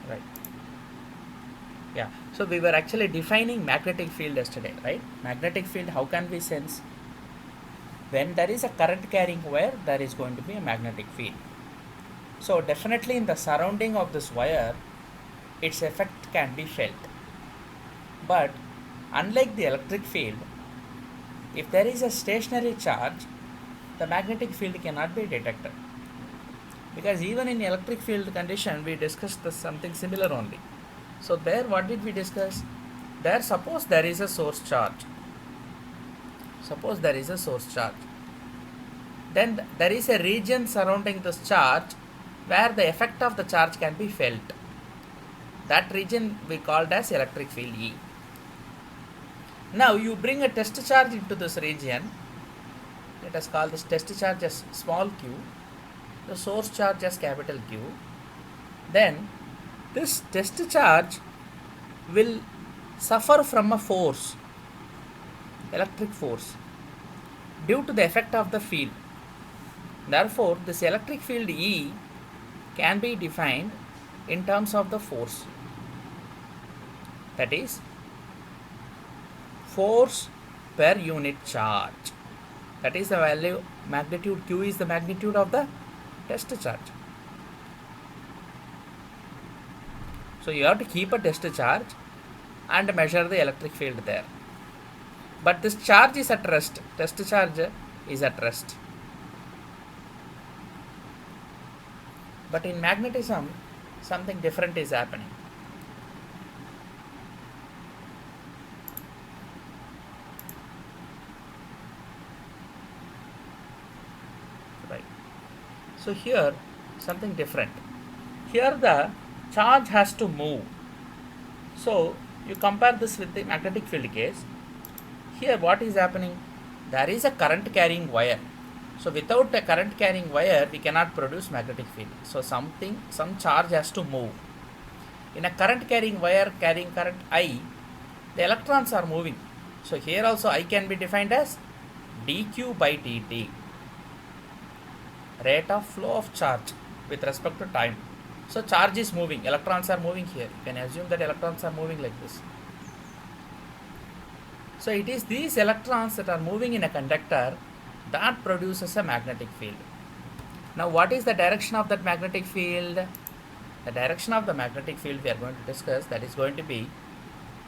Right. Yeah. So we were actually defining magnetic field yesterday, right? Magnetic field, how can we sense? When there is a current carrying wire, there is going to be a magnetic field. So definitely in the surrounding of this wire, its effect can be felt. But unlike the electric field, if there is a stationary charge, the magnetic field cannot be detected. Because even in electric field condition, we discussed something similar only. So there, what did we discuss? There, suppose there is a source charge. Suppose there is a source charge. Then there is a region surrounding this charge where the effect of the charge can be felt. That region we called as electric field E. Now you bring a test charge into this region. Let us call this test charge as small q, the source charge as capital Q. Then this test charge will suffer from a force, electric force, due to the effect of the field. Therefore, this electric field E can be defined in terms of the force. That is, force per unit charge. That is the value, magnitude Q is the magnitude of the test charge. So you have to keep a test charge and measure the electric field there. But this charge is at rest. Test charge is at rest. But in magnetism, something different is happening. Right. So here, something different. Here the charge has to move. So you compare this with the magnetic field case. Here what is happening? There is a current carrying wire. So without a current carrying wire, we cannot produce magnetic field. So some charge has to move. In a current carrying wire carrying current I, the electrons are moving. So here also I can be defined as dq by dt, rate of flow of charge with respect to time. So charge is moving, electrons are moving here. You can assume that electrons are moving like this. So it is these electrons that are moving in a conductor that produces a magnetic field. Now what is the direction of that magnetic field? The direction of the magnetic field we are going to discuss, that is going to be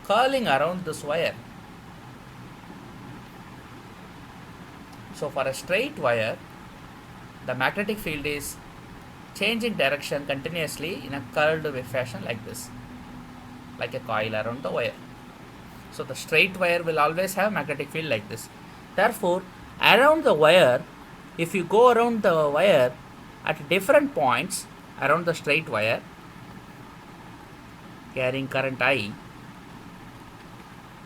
curling around this wire. So for a straight wire, the magnetic field is changing direction continuously in a curled fashion like this, like a coil around the wire. So the straight wire will always have magnetic field like this. Therefore, around the wire, if you go around the wire at different points around the straight wire carrying current I,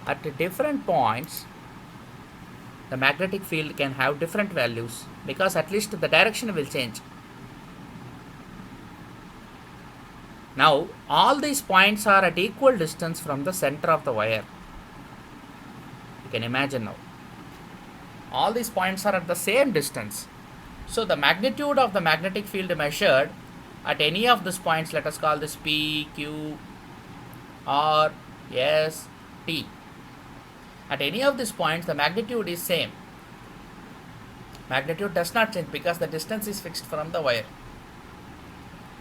at different points the magnetic field can have different values, because at least the direction will change. Now all these points are at equal distance from the center of the wire. You can imagine now. All these points are at the same distance. So the magnitude of the magnetic field measured at any of these points, let us call this P, Q, R, S, T. At any of these points, the magnitude is same. Magnitude does not change because the distance is fixed from the wire.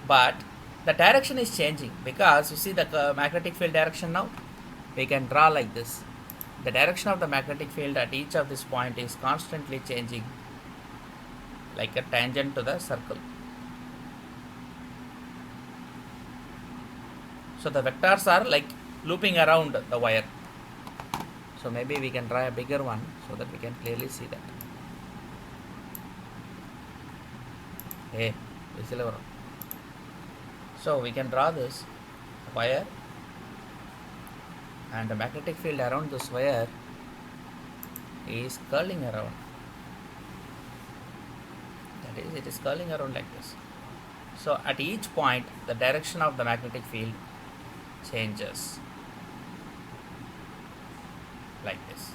But the direction is changing, because you see the magnetic field direction now. We can draw like this. The direction of the magnetic field at each of this point is constantly changing, like a tangent to the circle. So the vectors are like looping around the wire. So maybe we can draw a bigger one so that we can clearly see that. Hey, so we can draw this wire, and the magnetic field around this wire is curling around. That is, it is curling around like this. So at each point, the direction of the magnetic field changes like this.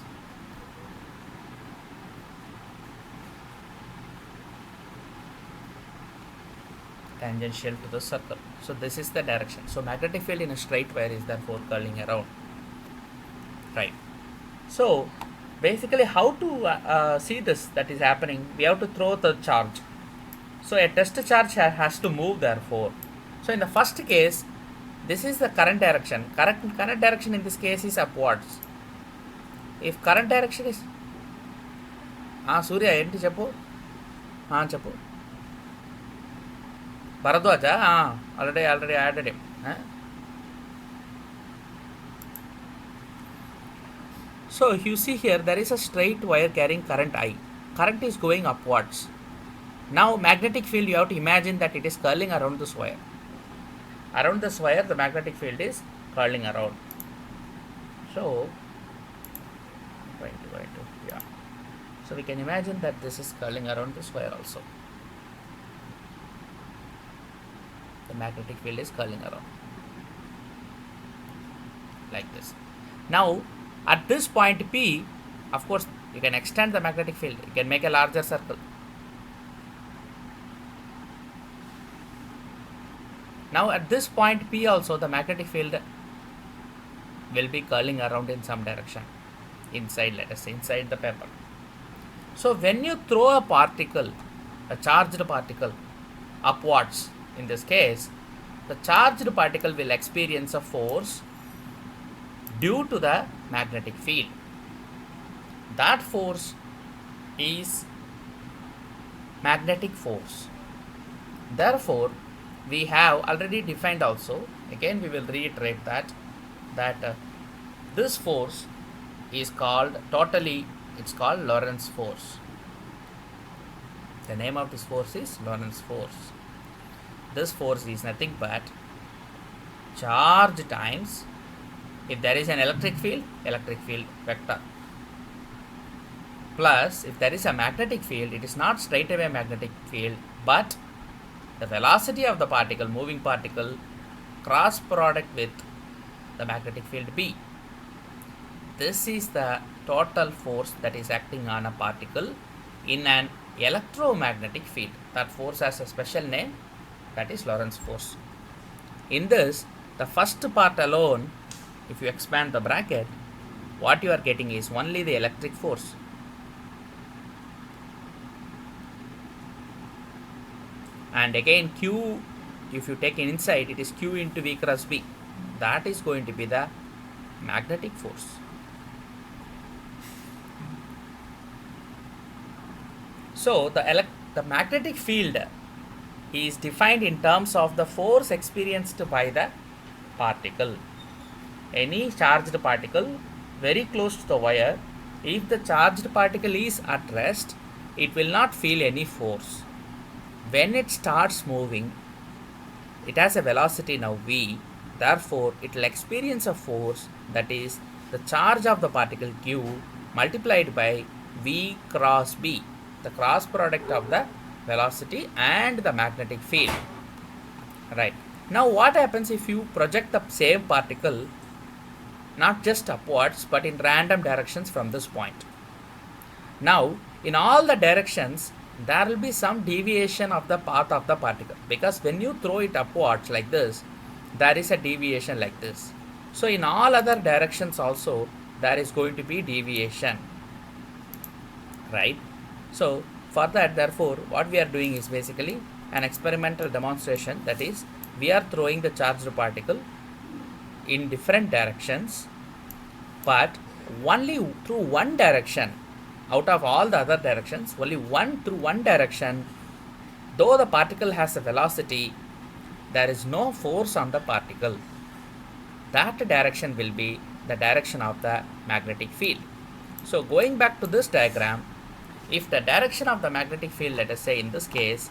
tangential to the circle. So this is the direction. So magnetic field in a straight wire is therefore curling around. Right. So basically how to see this that is happening, we have to throw the charge. So a test charge has to move therefore. So in the first case, this is the current direction. Current direction in this case is upwards. If current direction is Surya ఏంటి చెప్పు చెప్పు Bharadwaj already added him. So you see here there is a straight wire carrying current I. Current is going upwards. Now magnetic field, you have to imagine that it is curling around this wire. Around this wire the magnetic field is curling around. So yeah. So we can imagine that this is curling around this wire also. The magnetic field is curling around like this. Now at this point P, of course you can extend the magnetic field, you can make a larger circle. Now at this point P also the magnetic field will be curling around in some direction inside, let us say inside the paper. So when you throw a particle, a charged particle upwards, in this case the charged particle will experience a force due to the magnetic field. That force is magnetic force. Therefore we have already defined also, again we will reiterate that this force is called it's called Lorentz force. The name of this force is Lorentz force. This force is nothing but charge times, if there is an electric field vector, plus if there is a magnetic field, it is not straight away magnetic field but the velocity of the particle, moving particle, cross product with the magnetic field B. This is the total force that is acting on a particle in an electromagnetic field. That force has a special name, that is Lorentz force. In this, the first part alone, if you expand the bracket, what you are getting is only the electric force. And again Q, if you take inside, it is Q into V cross B. That is going to be the magnetic force. So the magnetic field is defined in terms of the force experienced by the particle. Any charged particle very close to the wire, if the charged particle is at rest, it will not feel any force. When it starts moving, it has a velocity now V, therefore it will experience a force, that is the charge of the particle Q multiplied by V cross B, the cross product of the velocity and the magnetic field. Right. Now what happens if you project the same particle not just upwards but in random directions from this point? Now in all the directions there will be some deviation of the path of the particle, because when you throw it upwards like this, there is a deviation like this. So in all other directions also there is going to be deviation, right? So for that, therefore what we are doing is basically an experimental demonstration, that is we are throwing the charged particle in different directions but only through one direction. Out of all the other directions, only through one direction, though the particle has a velocity, there is no force on the particle. That direction will be the direction of the magnetic field. So going back to this diagram, if the direction of the magnetic field, let us say in this case,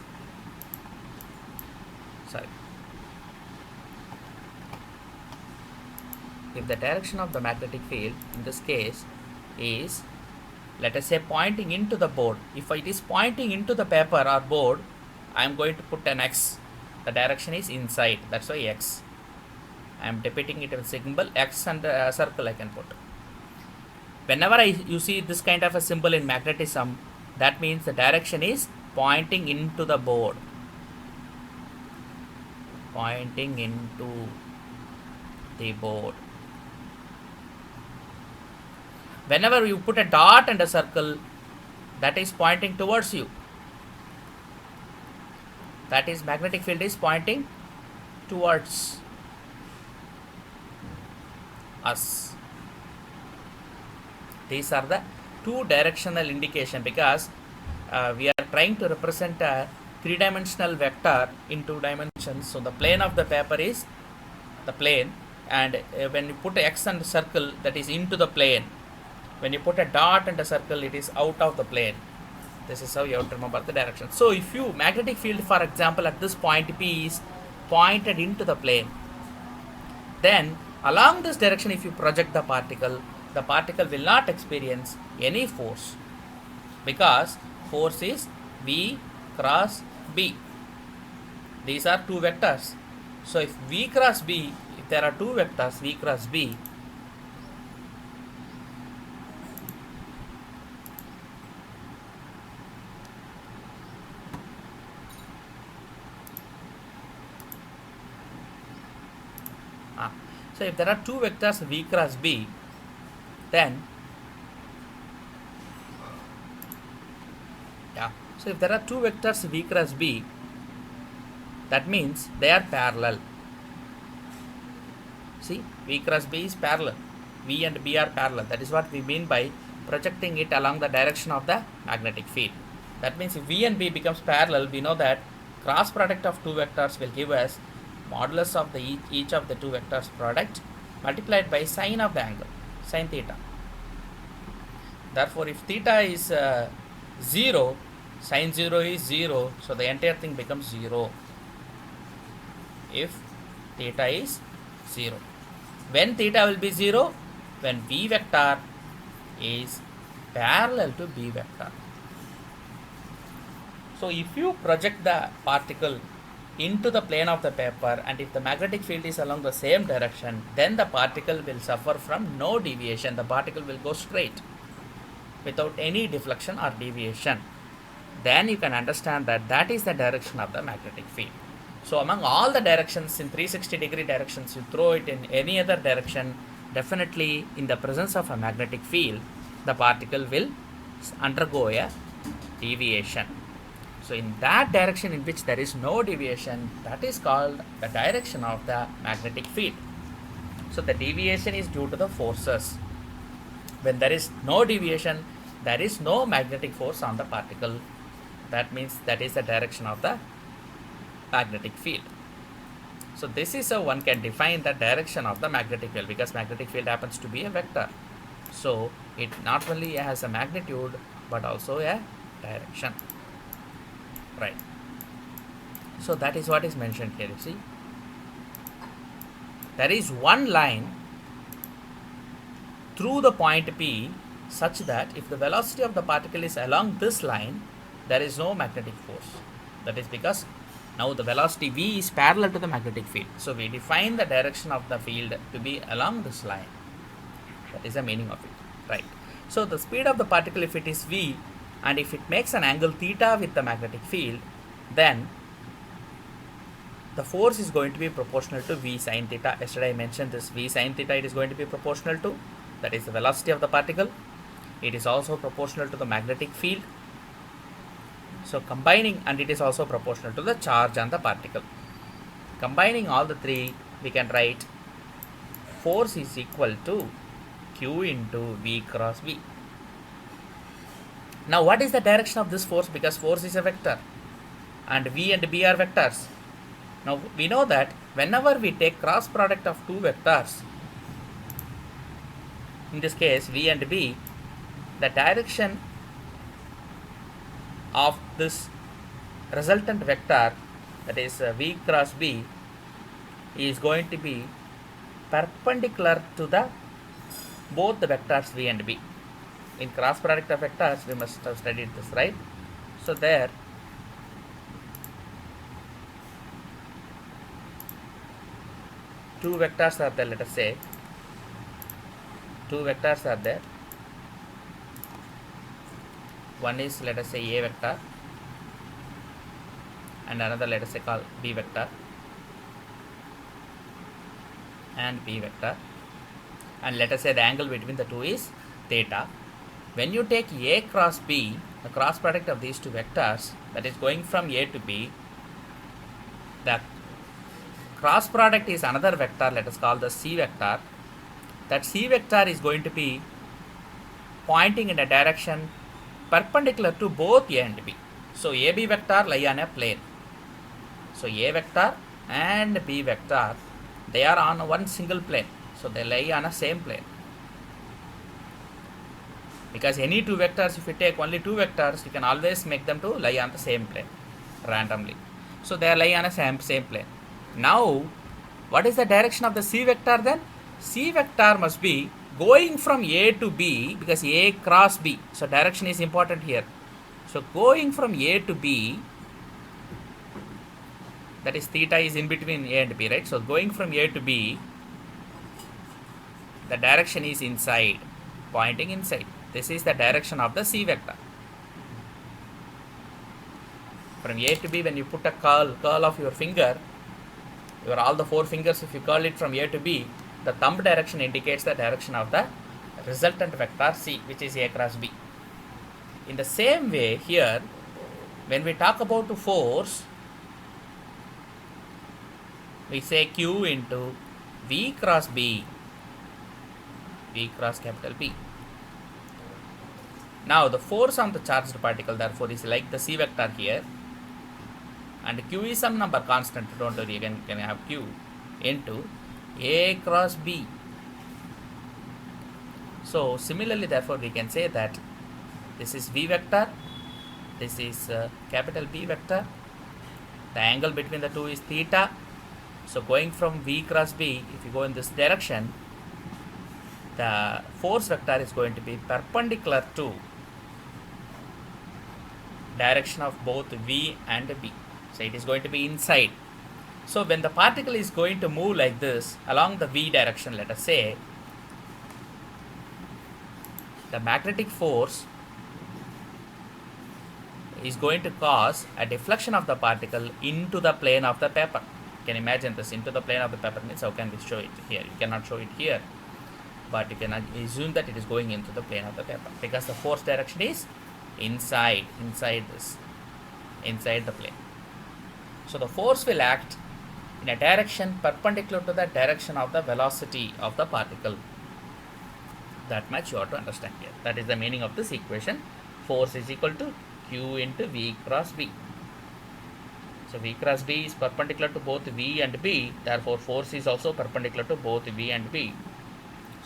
if the direction of the magnetic field in this case is, let us say, pointing into the board, if it is pointing into the paper or board, I am going to put an X. The direction is inside, that's why X. I am depicting it with symbol X and a circle I can put. Whenever you see this kind of a symbol in magnetism, that means the direction is pointing into the board. pointing into the board. Whenever you put a dot and a circle, that is pointing towards you. That is, magnetic field is pointing towards us. These are the two directional indication, because we are trying to represent a three-dimensional vector in two dimensions. So the plane of the paper is the plane, and when you put x and circle, that is into the plane. When you put a dot and a circle, it is out of the plane. This is how you have to remember the direction. So if you magnetic field, for example, at this point P is pointed into the plane, then along this direction if you project the particle will not experience any force, because force is V cross B. These are two vectors. So if V cross B, if there are two vectors V cross B, so if there are two vectors V cross B, then so if there are two vectors V cross B, that means they are parallel. See, V cross B is parallel. V and B are parallel. That is what we mean by projecting it along the direction of the magnetic field. That means if V and B becomes parallel, we know that cross product of two vectors will give us modulus of the each of the two vectors product multiplied by sine of the angle, sine theta. Therefore, if theta is 0, sine 0 is 0, so the entire thing becomes 0 if theta is 0. When theta will be 0? When V vector is parallel to B vector. So if you project the particle into the plane of the paper, and if the magnetic field is along the same direction, then the particle will suffer from no deviation. The particle will go straight without any deflection or deviation. Then you can understand that that is the direction of the magnetic field. So among all the directions, in 360-degree directions, you throw it in any other direction, definitely in the presence of a magnetic field, the particle will undergo a deviation. So in that direction in which there is no deviation, that is called the direction of the magnetic field. So the deviation is due to the forces. When there is no deviation, there is no magnetic force on the particle. That means that is the direction of the magnetic field. So this is how one can define the direction of the magnetic field, because magnetic field happens to be a vector. So it not only has a magnitude but also a direction. Right. So that is what is mentioned here. You see, there is one line through the point P such that if the velocity of the particle is along this line, there is no magnetic force. That is because now the velocity V is parallel to the magnetic field. So we define the direction of the field to be along this line. That is the meaning of it. Right. So the speed of the particle, if it is V, and if it makes an angle theta with the magnetic field, then the force is going to be proportional to V sine theta. Yesterday I mentioned this V sine theta, it is going to be proportional to, that is the velocity of the particle. It is also proportional to the magnetic field. So combining, and it is also proportional to the charge on the particle. Combining all the three, we can write force is equal to Q into V cross V. Now what is the direction of this force? Because force is a vector and V and B are vectors. Now we know that whenever we take cross product of two vectors, in this case V and B, the direction of this resultant vector, that is V cross B, is going to be perpendicular to the both the vectors V and B. In cross product of vectors, we must have studied this, right? So there, two vectors are there, let us say. Two vectors are there. One is, let us say, A vector, and another, let us say, called B vector. and B vector, and let us say the angle between the two is theta. When you take A cross B, the cross product of these two vectors, that is going from A to B, the cross product is another vector, let us call the C vector. That C vector is going to be pointing in a direction perpendicular to both A and B. So AB vector lie on a plane. So A vector and B vector, they are on one single plane. So they lie on a same plane. Because any two vectors, if you take only two vectors, you can always make them to lie on the same plane randomly. So they lie on a same plane. Now, what is the direction of the C vector then? C vector must be going from A to B, because A cross B. So direction is important here. So going from A to B, that is theta is in between A and B, right? So going from A to B, the direction is inside, pointing inside. This is the direction of the C vector. From A to B, when you put a curl of your finger, all the four fingers, if you curl it from A to B, the thumb direction indicates the direction of the resultant vector C, which is A cross B. In the same way here, when we talk about force, we say Q into V cross B, V cross capital B. Now the force on the charged particle therefore is like the C vector here, and Q is some number constant, don't worry, you can have Q into A cross B. So similarly therefore we can say that this is V vector, this is capital B vector, the angle between the two is theta. So going from V cross B, if you go in this direction, the force vector is going to be perpendicular to direction of both V and B. So it is going to be inside. So when the particle is going to move like this along the V direction, let us say, the magnetic force is going to cause a deflection of the particle into the plane of the paper. You can imagine this, into the plane of the paper means how can we show it here? You cannot show it here, but you can assume that it is going into the plane of the paper, because the force direction is inside the plane. So the force will act in a direction perpendicular to the direction of the velocity of the particle. That much you have to understand here. That is the meaning of this equation. Force is equal to Q into V cross B. So V cross B is perpendicular to both V and B, therefore force is also perpendicular to both V and B.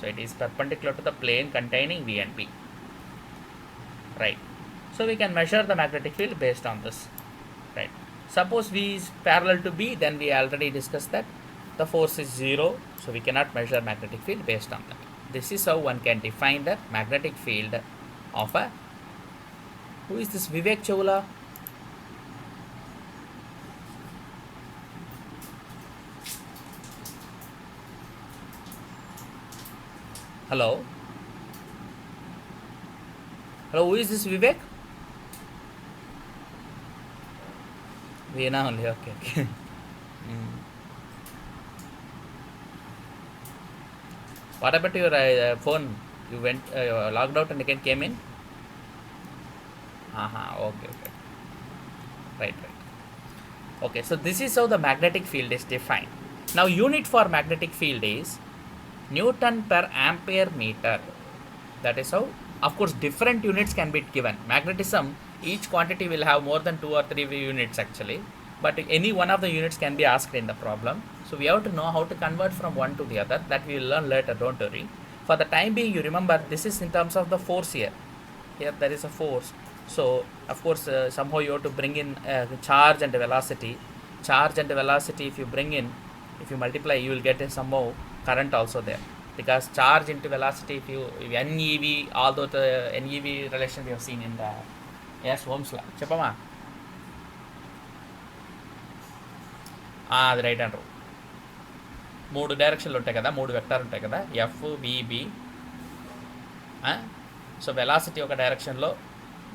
So it is perpendicular to the plane containing V and B. Right. So we can measure the magnetic field based on this. Right. Suppose V is parallel to B, then we already discussed that the force is 0, so we cannot measure magnetic field based on that. This is how one can define the magnetic field of a... Who is this Vivek Chawla? Hello? Hello, who is this Vivek? Veena only, okay. What about your phone? You went logged out and again came in? Okay. Right. Okay, so this is how the magnetic field is defined. Now unit for magnetic field is Newton per ampere meter. That is how, of course, different units can be given. Magnetism, each quantity will have more than 2 or 3 units actually, but any one of the units can be asked in the problem. So we have to know how to convert from one to the other. That we will learn later, don't worry. For the time being, you remember this is in terms of the force here. Here there is a force. So of course somehow you have to bring in charge and velocity. Charge and velocity, if you bring in, if you multiply, you will get a somehow current also there, because charge into velocity, if NEV, although the NEV relation we have seen in the Ohm's law. Cheppama. అది right అంటారు. 3 డైరెక్షన్లు ఉంటాయి కదా, 3 vector ఉంటాయి కదా, F VB. So velocity ఒక డైరెక్షన్లో,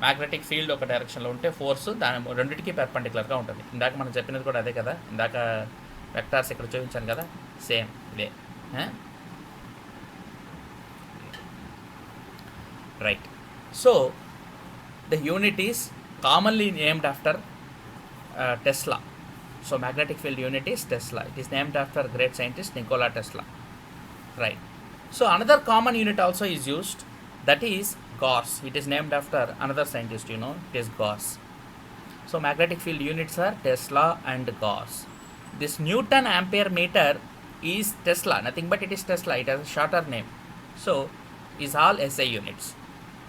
magnetic field ఒక డైరెక్షన్లో ఉంటే ఫోర్స్ దాని రెండింటికి పెర్పెండిక్యులర్గా ఉంటుంది. ఇందాక మనం చెప్పినది కూడా అదే కదా, ఇందాక వెక్టార్స్ ఇక్కడ చూపించాను కదా, సేమ్ ఇదే. Huh? Right. So the unit is commonly named after Tesla. So magnetic field unit is Tesla. It is named after great scientist Nikola Tesla. Right. So another common unit also is used, that is Gauss. It is named after another scientist, it is Gauss. So magnetic field units are Tesla and Gauss. This Newton ampere meter is Tesla, nothing but it is Tesla. It has a shorter name. So is all SI units.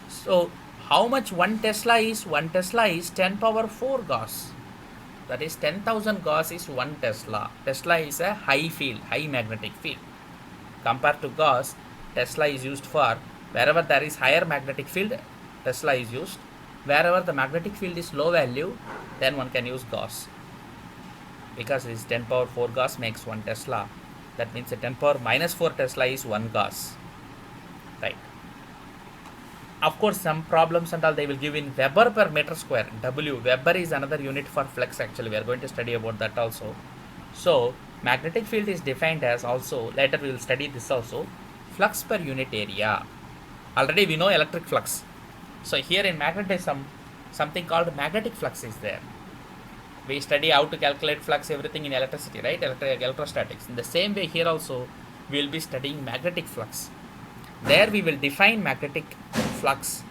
So how much 1 Tesla is? 1 Tesla is 10 power 4 Gauss. That is 10,000 Gauss is 1 Tesla. Tesla is a high field, high magnetic field. Compared to Gauss, Tesla is used for wherever there is higher magnetic field, Tesla is used. Wherever the magnetic field is low value, then one can use Gauss. Because this 10 power 4 Gauss makes 1 Tesla. That means the 10 power minus 4 Tesla is 1 Gauss. Right. Of course, some problems and all they will give in Weber per meter square. W. Weber is another unit for flux actually. We are going to study about that also. So, magnetic field is defined as also, later we will study this also, flux per unit area. Already we know electric flux. So, here in magnetism, something called magnetic flux is there. We study how to calculate flux, everything in electricity, right? Electrostatics. In the same way here also, we will be studying magnetic flux. There we will define magnetic flux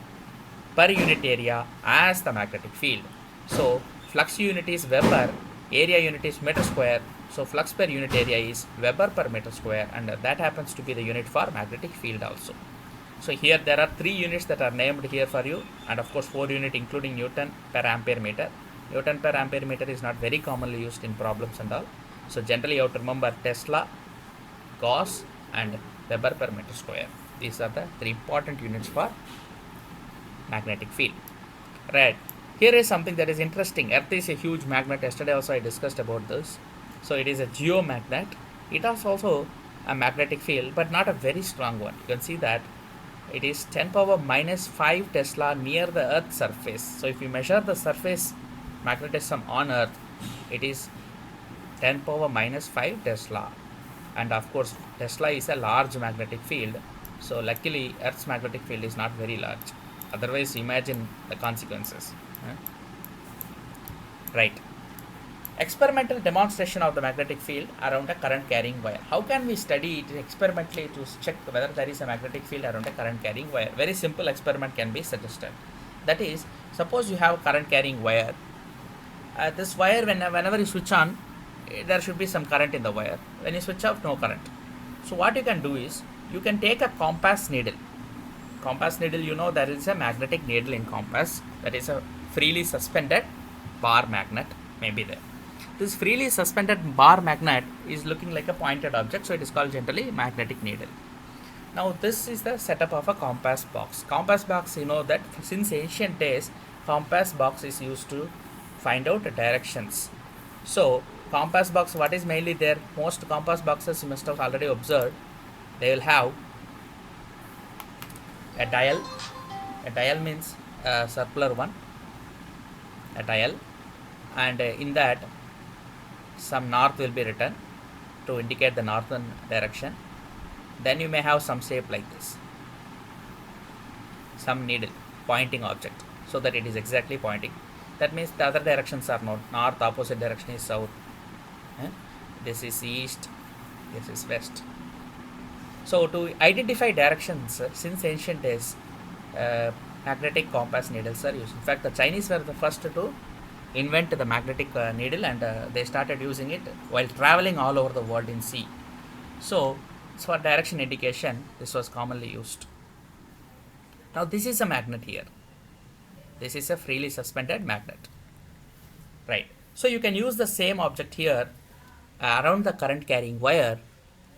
per unit area as the magnetic field. So flux unit is Weber, area unit is meter square. So flux per unit area is Weber per meter square, and that happens to be the unit for magnetic field also. So here there are 3 units that are named here for you, and of course 4 unit including Newton per ampere meter. Newton per ampere meter is not very commonly used in problems and all. So generally you have to remember Tesla, Gauss and Weber per meter square. These are the 3 important units for magnetic field. Right. Here is something that is interesting. Earth is a huge magnet. Yesterday also I discussed about this. So it is a geomagnet. It has also a magnetic field, but not a very strong one. You can see that it is 10 power minus 5 Tesla near the Earth's surface. So if you measure the surface magnetism on Earth, it is 10 power minus 5 Tesla. And of course, Tesla is a large magnetic field. So luckily, Earth's magnetic field is not very large. Otherwise, imagine the consequences. Right. Experimental demonstration of the magnetic field around a current carrying wire. How can we study it experimentally to check whether there is a magnetic field around a current carrying wire? Very simple experiment can be suggested. That is, suppose you have a current carrying wire. This wire, whenever you switch on, there should be some current in the wire. When you switch off, no current. So what you can do is, you can take a compass needle. Compass needle, there is a magnetic needle in compass. That is a freely suspended bar magnet may be there. This freely suspended bar magnet is looking like a pointed object, so it is called generally magnetic needle. Now this is the setup of a compass box. Compass box, that since ancient days, compass box is used to find out directions. So compass box, what is mainly there? Most compass boxes you must have already observed, they will have a dial. A dial means a circular one, a dial, and in that some north will be written to indicate the northern direction. Then you may have some shape like this, some needle pointing object, so that it is exactly pointing. That means the other directions are north, opposite direction is south. This is east, this is west. So to identify directions, since ancient days, magnetic compass needles are used. In fact, the Chinese were the first to invent the magnetic needle, and they started using it while traveling all over the world in sea. So for direction indication, this was commonly used. Now this is a magnet here. This is a freely suspended magnet. Right. So you can use the same object here around the current carrying wire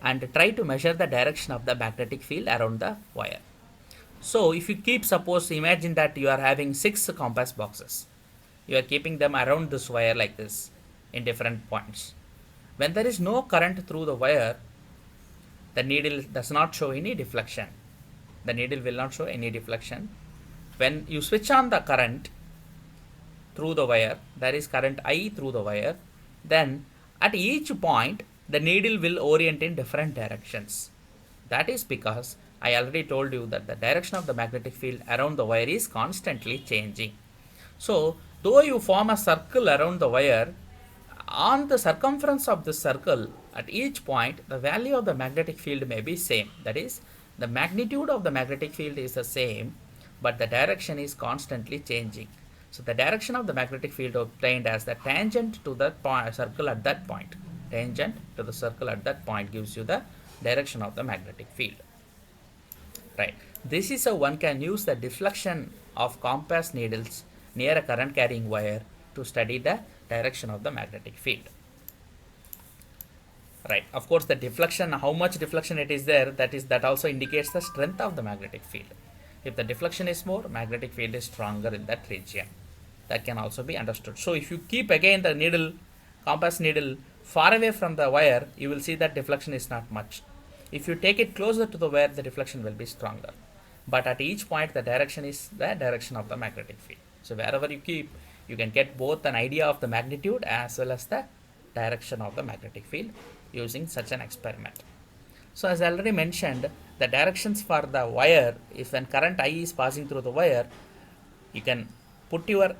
and try to measure the direction of the magnetic field around the wire. So if you keep, suppose, imagine that you are having 6 compass boxes. You are keeping them around this wire like this in different points. When there is no current through the wire, the needle does not show any deflection. The needle will not show any deflection. When you switch on the current through the wire, there is current I through the wire, then at each point the needle will orient in different directions. That is because I already told you that the direction of the magnetic field around the wire is constantly changing. So, though you form a circle around the wire, on the circumference of the circle at each point, the value of the magnetic field may be same. That is, the magnitude of the magnetic field is the same, but the direction is constantly changing. So, the direction of the magnetic field obtained as the tangent to the circle at that point. Tangent to the circle at that point gives you the direction of the magnetic field. Right. This is how one can use the deflection of compass needles near a current carrying wire to study the direction of the magnetic field. Right. Of course, the deflection, how much deflection it is there, that also indicates the strength of the magnetic field. If the deflection is more, magnetic field is stronger in that region. That can also be understood. So if you keep again the needle, compass needle far away from the wire, you will see that deflection is not much. If you take it closer to the wire, the deflection will be stronger. But at each point, the direction is the direction of the magnetic field. So wherever you keep, you can get both an idea of the magnitude as well as the direction of the magnetic field using such an experiment. So as I already mentioned, the directions for the wire, if when current I is passing through the wire, you can put your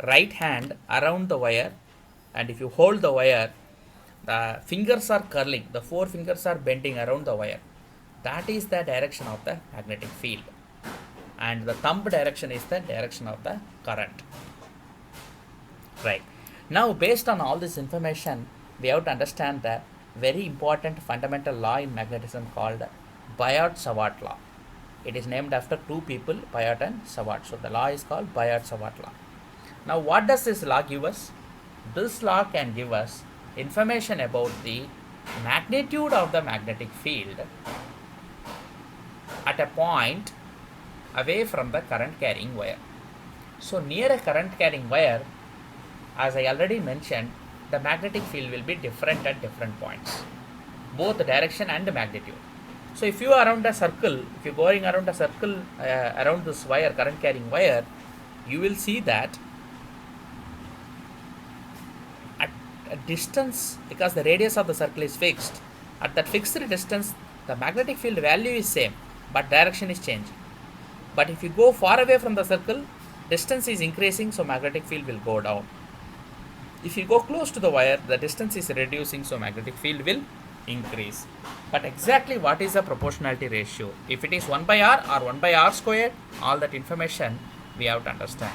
right hand around the wire, and if you hold the wire, the fingers are curling, the four fingers are bending around the wire. That is the direction of the magnetic field. And the thumb direction is the direction of the current. Right. Now, based on all this information, we have to understand the very important fundamental law in magnetism called Biot-Savart law. It is named after two people, Biot and Savart. So the law is called Biot-Savart law. Now, what does this law give us? This law can give us information about the magnitude of the magnetic field at a point away from the current carrying wire. So near a current carrying wire, as I already mentioned, the magnetic field will be different at different points, both direction and magnitude. So if you are around a circle, if you're going around a circle around this wire, current carrying wire, you will see that at a distance, because the radius of the circle is fixed, at that fixed distance, the magnetic field value is same, but direction is changing. But if you go far away from the circle, distance is increasing, so magnetic field will go down. If you go close to the wire, the distance is reducing, so magnetic field will increase. But exactly what is the proportionality ratio? If it is 1 by r or 1 by r squared, all that information we have to understand.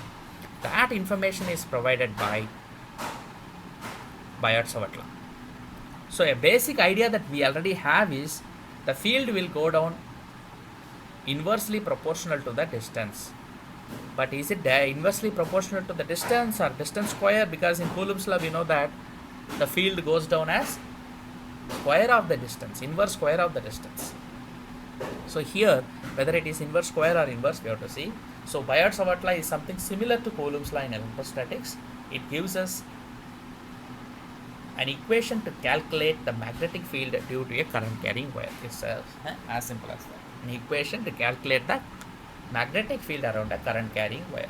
That information is provided by Biot-Savart law. So a basic idea that we already have is the field will go down inversely proportional to the distance. But is it inversely proportional to the distance or distance square? Because in Coulomb's law we know that the field goes down as square of the distance, inverse square of the distance. So here, whether it is inverse square or inverse, we have to see. So Biot-Savart law is something similar to Coulomb's law in electrostatics. It gives us an equation to calculate the magnetic field due to a current carrying wire. It's as simple as that. An equation to calculate the magnetic field around a current carrying wire.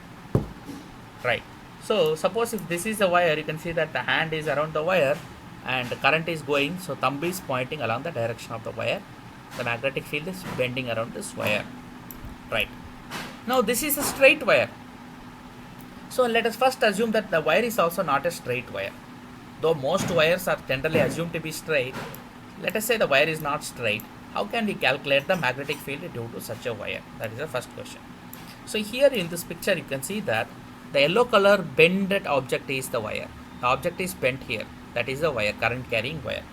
Right. So suppose if this is the wire, you can see that the hand is around the wire and the current is going, so thumb is pointing along the direction of the wire. The magnetic field is bending around this wire. Right. Now this is a straight wire. So let us first assume that the wire is also not a straight wire. Though most wires are generally assumed to be straight, let us say the wire is not straight. How can we calculate the magnetic field due to such a wire? That is the first question. So here in this picture you can see that the yellow color bended object is the wire. The object is bent here. That is the wire, current carrying wire.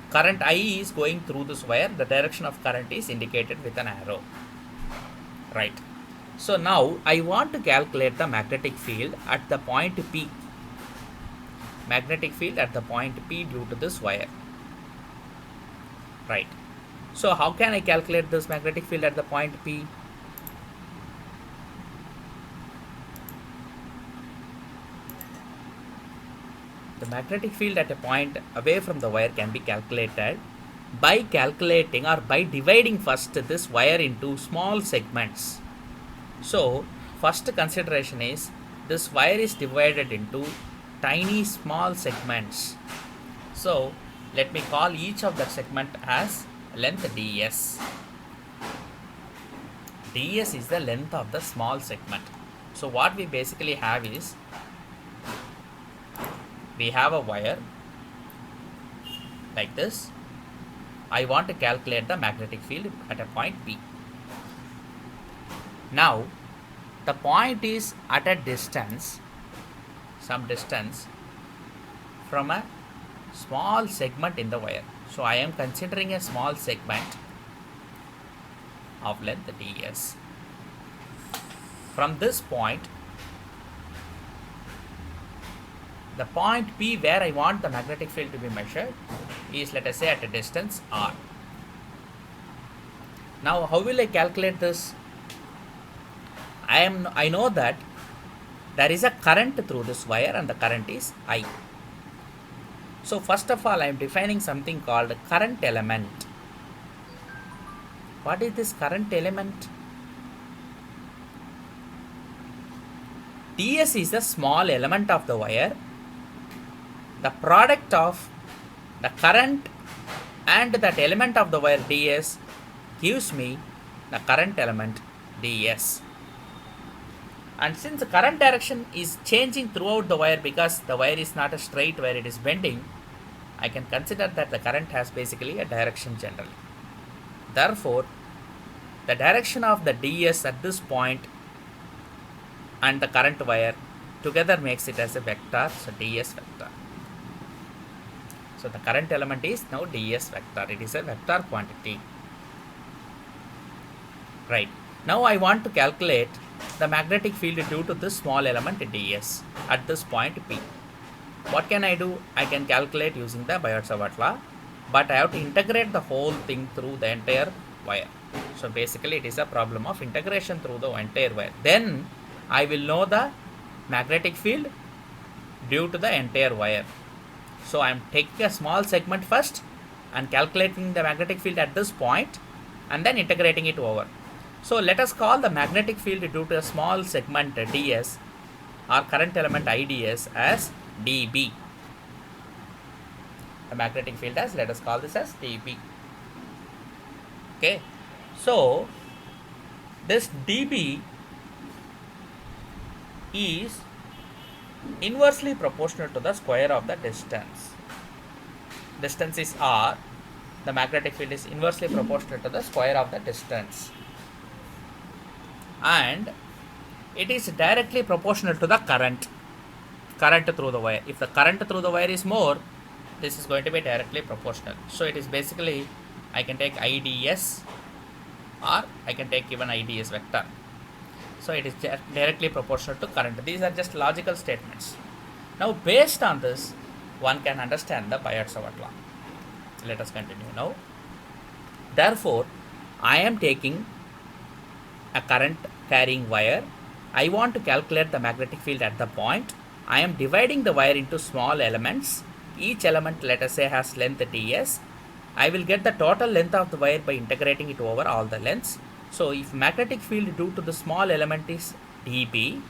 Current I is going through this wire. The direction of current is indicated with an arrow. Right. So now I want to calculate the magnetic field at the point P. Magnetic field at the point P due to this wire. Right. So how can I calculate this magnetic field at the point P? The magnetic field at a point away from the wire can be calculated by calculating or by dividing first this wire into small segments. So first consideration is this wire is divided into tiny small segments. So Let me call each of that segment as length ds. ds is the length of the small segment. So what we basically have is, we have a wire like this. I want to calculate the magnetic field at a point P. Now the point is at a distance, some distance from a small segment in the wire. So I am considering a small segment of length ds. From this point, the point P where I want the magnetic field to be measured is, let us say, at a distance r. Now how will I calculate this? I know that there is a current through this wire and the current is I. So first of all, I am defining something called current element. What is this current element? ds is the small element of the wire. The product of the current and that element of the wire ds gives me the current element ds. And since the current direction is changing throughout the wire because the wire is not a straight wire, it is bending, I can consider that the current has basically a direction generally. Therefore, the direction of the ds at this point and the current wire together makes it as a vector, so ds vector. So the current element is now ds vector. It is a vector quantity. Right. Now I want to calculate the magnetic field due to this small element ds at this point P. What can I do? I can calculate using the Biot-Savart law, but I have to integrate the whole thing through the entire wire. So basically it is a problem of integration through the entire wire. Then I will know the magnetic field due to the entire wire. So I am taking a small segment first and calculating the magnetic field at this point and then integrating it over. So let us call the magnetic field due to a small segment ds or current element IDS as dB. The magnetic field as, let us call this as dB. Okay. So this dB is inversely proportional to the square of the distance. Distance is r. The magnetic field is inversely proportional to the square of the distance. And it is directly proportional to the current through the wire. If the current through the wire is more, this is going to be directly proportional. So it is basically, I can take IDS or I can take even IDS vector. So it is directly proportional to current. These are just logical statements. Now based on this, one can understand the Biot-Savart law. Let us continue now. Therefore, I am taking a current carrying wire. I want to calculate the magnetic field at the point. I am dividing the wire into small elements. Each element, let us say, has length ds. I will get the total length of the wire by integrating it over all the lengths. So if magnetic field due to the small element is dB,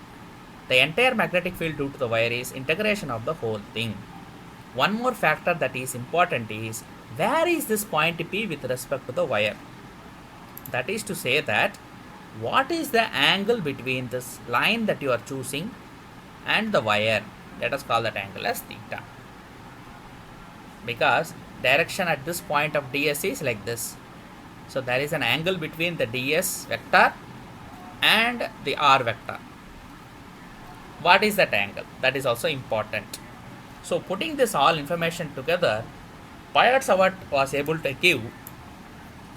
the entire magnetic field due to the wire is integration of the whole thing. One more factor that is important is, where is this point P with respect to the wire? That is to say that, what is the angle between this line that you are choosing and the wire? Let us call that angle as theta. Because direction at this point of ds is like this. So there is an angle between the ds vector and the r vector. What is that angle? That is also important. So putting this all information together, Biot-Savart was able to give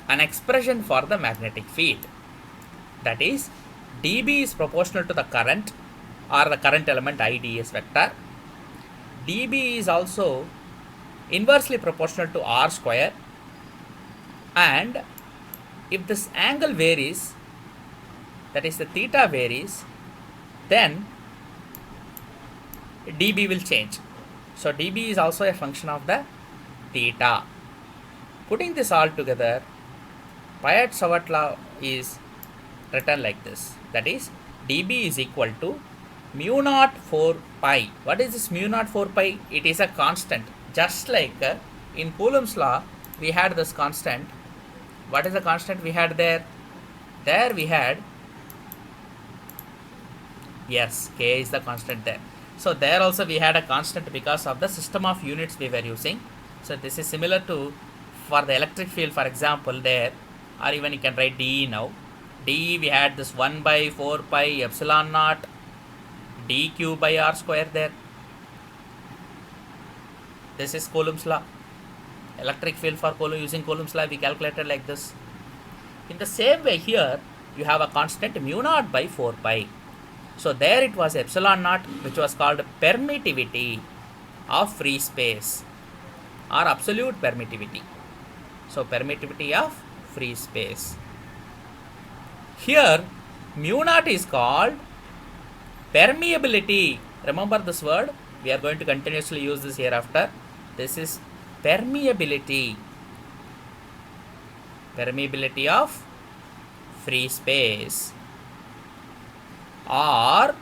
an expression for the magnetic field. That is, dB is proportional to the current or the current element IDS vector. dB is also inversely proportional to r square, and if this angle varies, that is the theta varies, then dB will change. So dB is also a function of the theta. Putting this all together, Biot-Savart law is written like this. That is, dB is equal to mu naught 4 pi. What is this mu naught 4 pi? It is a constant, just like in Coulomb's law we had this constant. What is the constant we had there? There we had, yes, k is the constant there. So there also we had a constant because of the system of units we were using. So this is similar to for the electric field, for example, there, or even you can write dE now. dE we had this 1 by 4 pi epsilon naught dq by r square there. This is Coulomb's law. Electric field for Coulomb, using Coulomb's law we calculated like this. In the same way here you have a constant mu naught by 4 pi. So there it was epsilon naught, which was called permittivity of free space or absolute permittivity. So permittivity of free space. Here mu naught is called permeability. Remember this word, we are going to continuously use this hereafter. This is permeability. Permeability of free space, or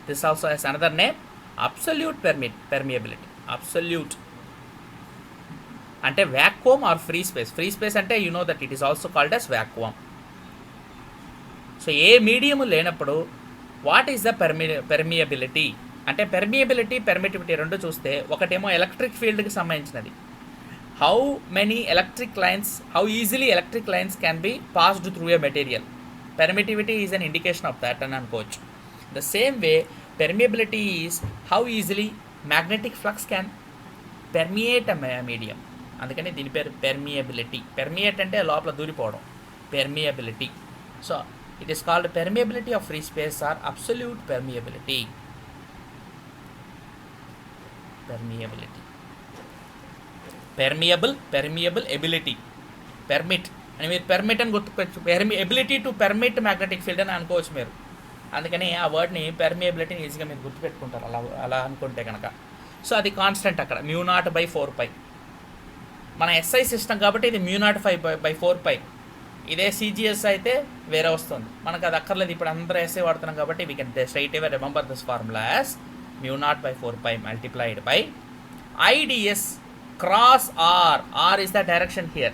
this also has another name, absolute permeability. Absolute అంటే vacuum or free space. Free space అంటే you know that it is also called as vacuum. So a medium లేనప్పుడు what is the permeability అంటే permeability permittivity రెండు చూస్తే ఒకటేమో electric ఫీల్డ్కి సంబంధించినది. How many electric lines, how easily electric lines can be passed through a material. Permittivity is an indication of that అని అనుకోవచ్చు. The same way permeability is how easily magnetic flux can permeate a medium. అందుకని దీని పేరు permeability. Permeate అంటే లోపల దూరిపోవడం, permeability. So it is called permeability of free space or absolute permeability. Permeable ability, permit అని మీరు పెర్మిట్ అని గుర్తుపెచ్చు, ability to permit magnetic field అని అనుకోవచ్చు మీరు. అందుకని ఆ వర్డ్ని పెర్మియబిలిటీని ఈజీగా మీరు గుర్తుపెట్టుకుంటారు అలా అనుకుంటే కనుక. సో అది కాన్స్టెంట్ అక్కడ mu naught by 4 pi. మన SI సిస్టమ్ కాబట్టి ఇది mu naught 5 by 4 pi. ఇదే CGS అయితే వేరే వస్తుంది, మనకు అది అక్కర్లేదు. ఇప్పుడు అందరూ SI వాడుతున్నాం కాబట్టి we can straight away remember this formula as mu naught by 4 pi multiplied by IDS cross R. R is the direction here.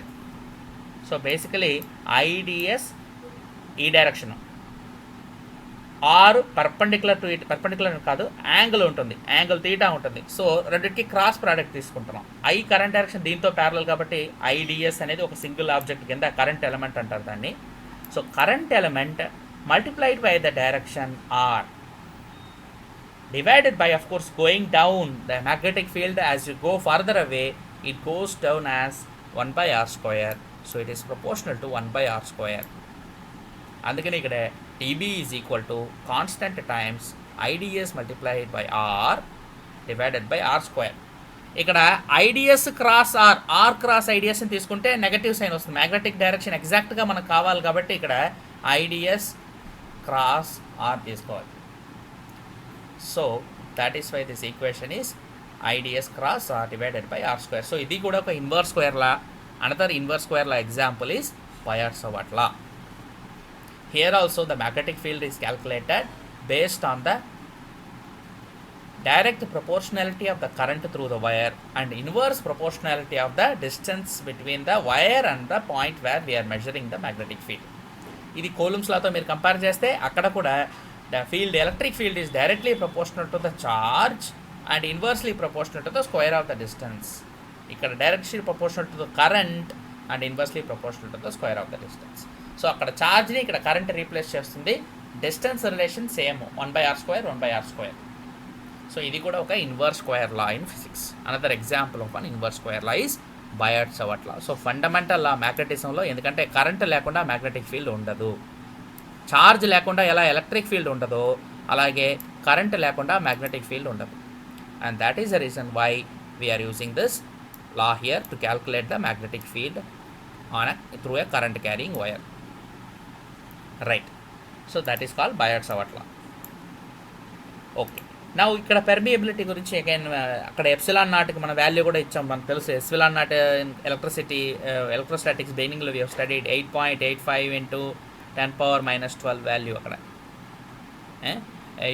So basically IDS ఈ direction, R perpendicular to it, perpendicular కాదు, angle ఉంటుంది, angle theta ఉంటుంది. So రెండింటికి cross product తీసుకుంటున్నాం. I current direction దీంతో parallel కాబట్టి IDS అనేది ఒక సింగిల్ ఆబ్జెక్ట్ కింద కరెంట్ ఎలిమెంట్ అంటారు దాన్ని. So current element multiplied by the direction R divided by, of course, going down the magnetic field. As you go further away it goes down as 1 by r square. So it is proportional to 1 by r square. అందుకని ఇక్కడ TB is equal to constant times IDS multiplied by R divided by r square. ఇక్కడ IDS cross R, R cross IDS ని తీసుకుంటే negative sign వస్తుంది. Magnetic direction ఎగ్జాక్ట్గా మనకు కావాలి కాబట్టి ఇక్కడ IDS క్రాస్ R తీసుకోవాలి. So that is why this equation is IDS cross R divided by R square. So ఇది కూడా ఒక inverse square law. Another inverse square law example is Biot-Savart law. Here also the magnetic field is calculated based on the direct proportionality of the current through the wire and inverse proportionality of the distance between the wire and the point where we are measuring the magnetic field. ఇది Coulomb's law తో మీరు compare చేస్తే అక్కడ కూడా the field, electric field is directly proportional to the charge and inversely proportional to the square of the distance. ఇక్కడ directly proportional to the current and inversely proportional to the square of the distance. So అక్కడ ఛార్జ్ని ఇక్కడ current replace చేస్తుంది. Distance relation same 1 by r square 1 by r square. So ఇది కూడా ఒక inverse square law in physics. Another example of an inverse square law is Biot-Savart law. So fundamental law మ్యాగ్నెటిజంలో, ఎందుకంటే current లేకుండా magnetic field ఉండదు, charge లేకుండా ఎలా electric field ఉండదో అలాగే కరెంట్ లేకుండా మ్యాగ్నెటిక్ ఫీల్డ్ ఉండదు. And that is the reason why we're using this law here to calculate the magnetic field through a current carrying wire. Right. So that is called Biot-Savart law. Okay. Now ఇక్కడ permeability గురించి again అక్కడ epsilon నాట్కి మన value కూడా ఇచ్చాం, మనకు తెలుసు. Epsilon naught electrostatics బిగినింగ్లో we have studied 8.85 into 10⁻⁻12 value. అక్కడ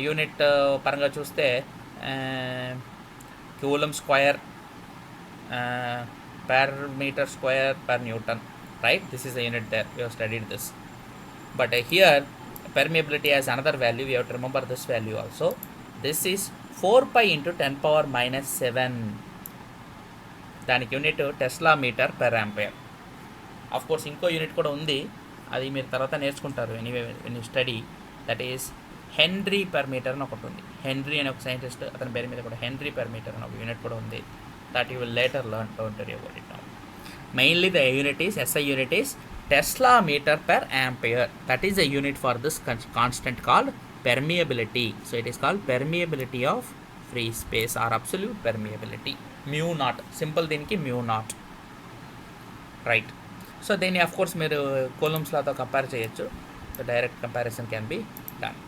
యూనిట్ పరంగా చూస్తే coulomb square per meter square per Newton, right? This is a unit there, we have studied this. But here permeability has another value, we have to remember this value also. This is 4 pi into 10 power minus 7, దానికి unit tesla metre per ampere. Of course ఇంకో unit కూడా ఉంది, అది మీరు తర్వాత నేర్చుకుంటారు anyway when you study. That is henry per metre అని ఒకటి ఉంది. హెన్రీ అనే ఒక సైంటిస్ట్, అతని పేరు మీద కూడా హెన్రీ పర్ మీటర్ అని ఒక యూనిట్ కూడా ఉంది. That you will later learn, don't worry about it now. Mainly the unit is, SI unit is Tesla meter per ampere. That is a unit for this constant called permeability. So it is called permeability of free space or absolute permeability. Mu naught. Simple దీనికి mu naught. Right. So దీన్ని of course మీరు Coulomb's law తో compare చేయొచ్చు. The direct comparison can be done.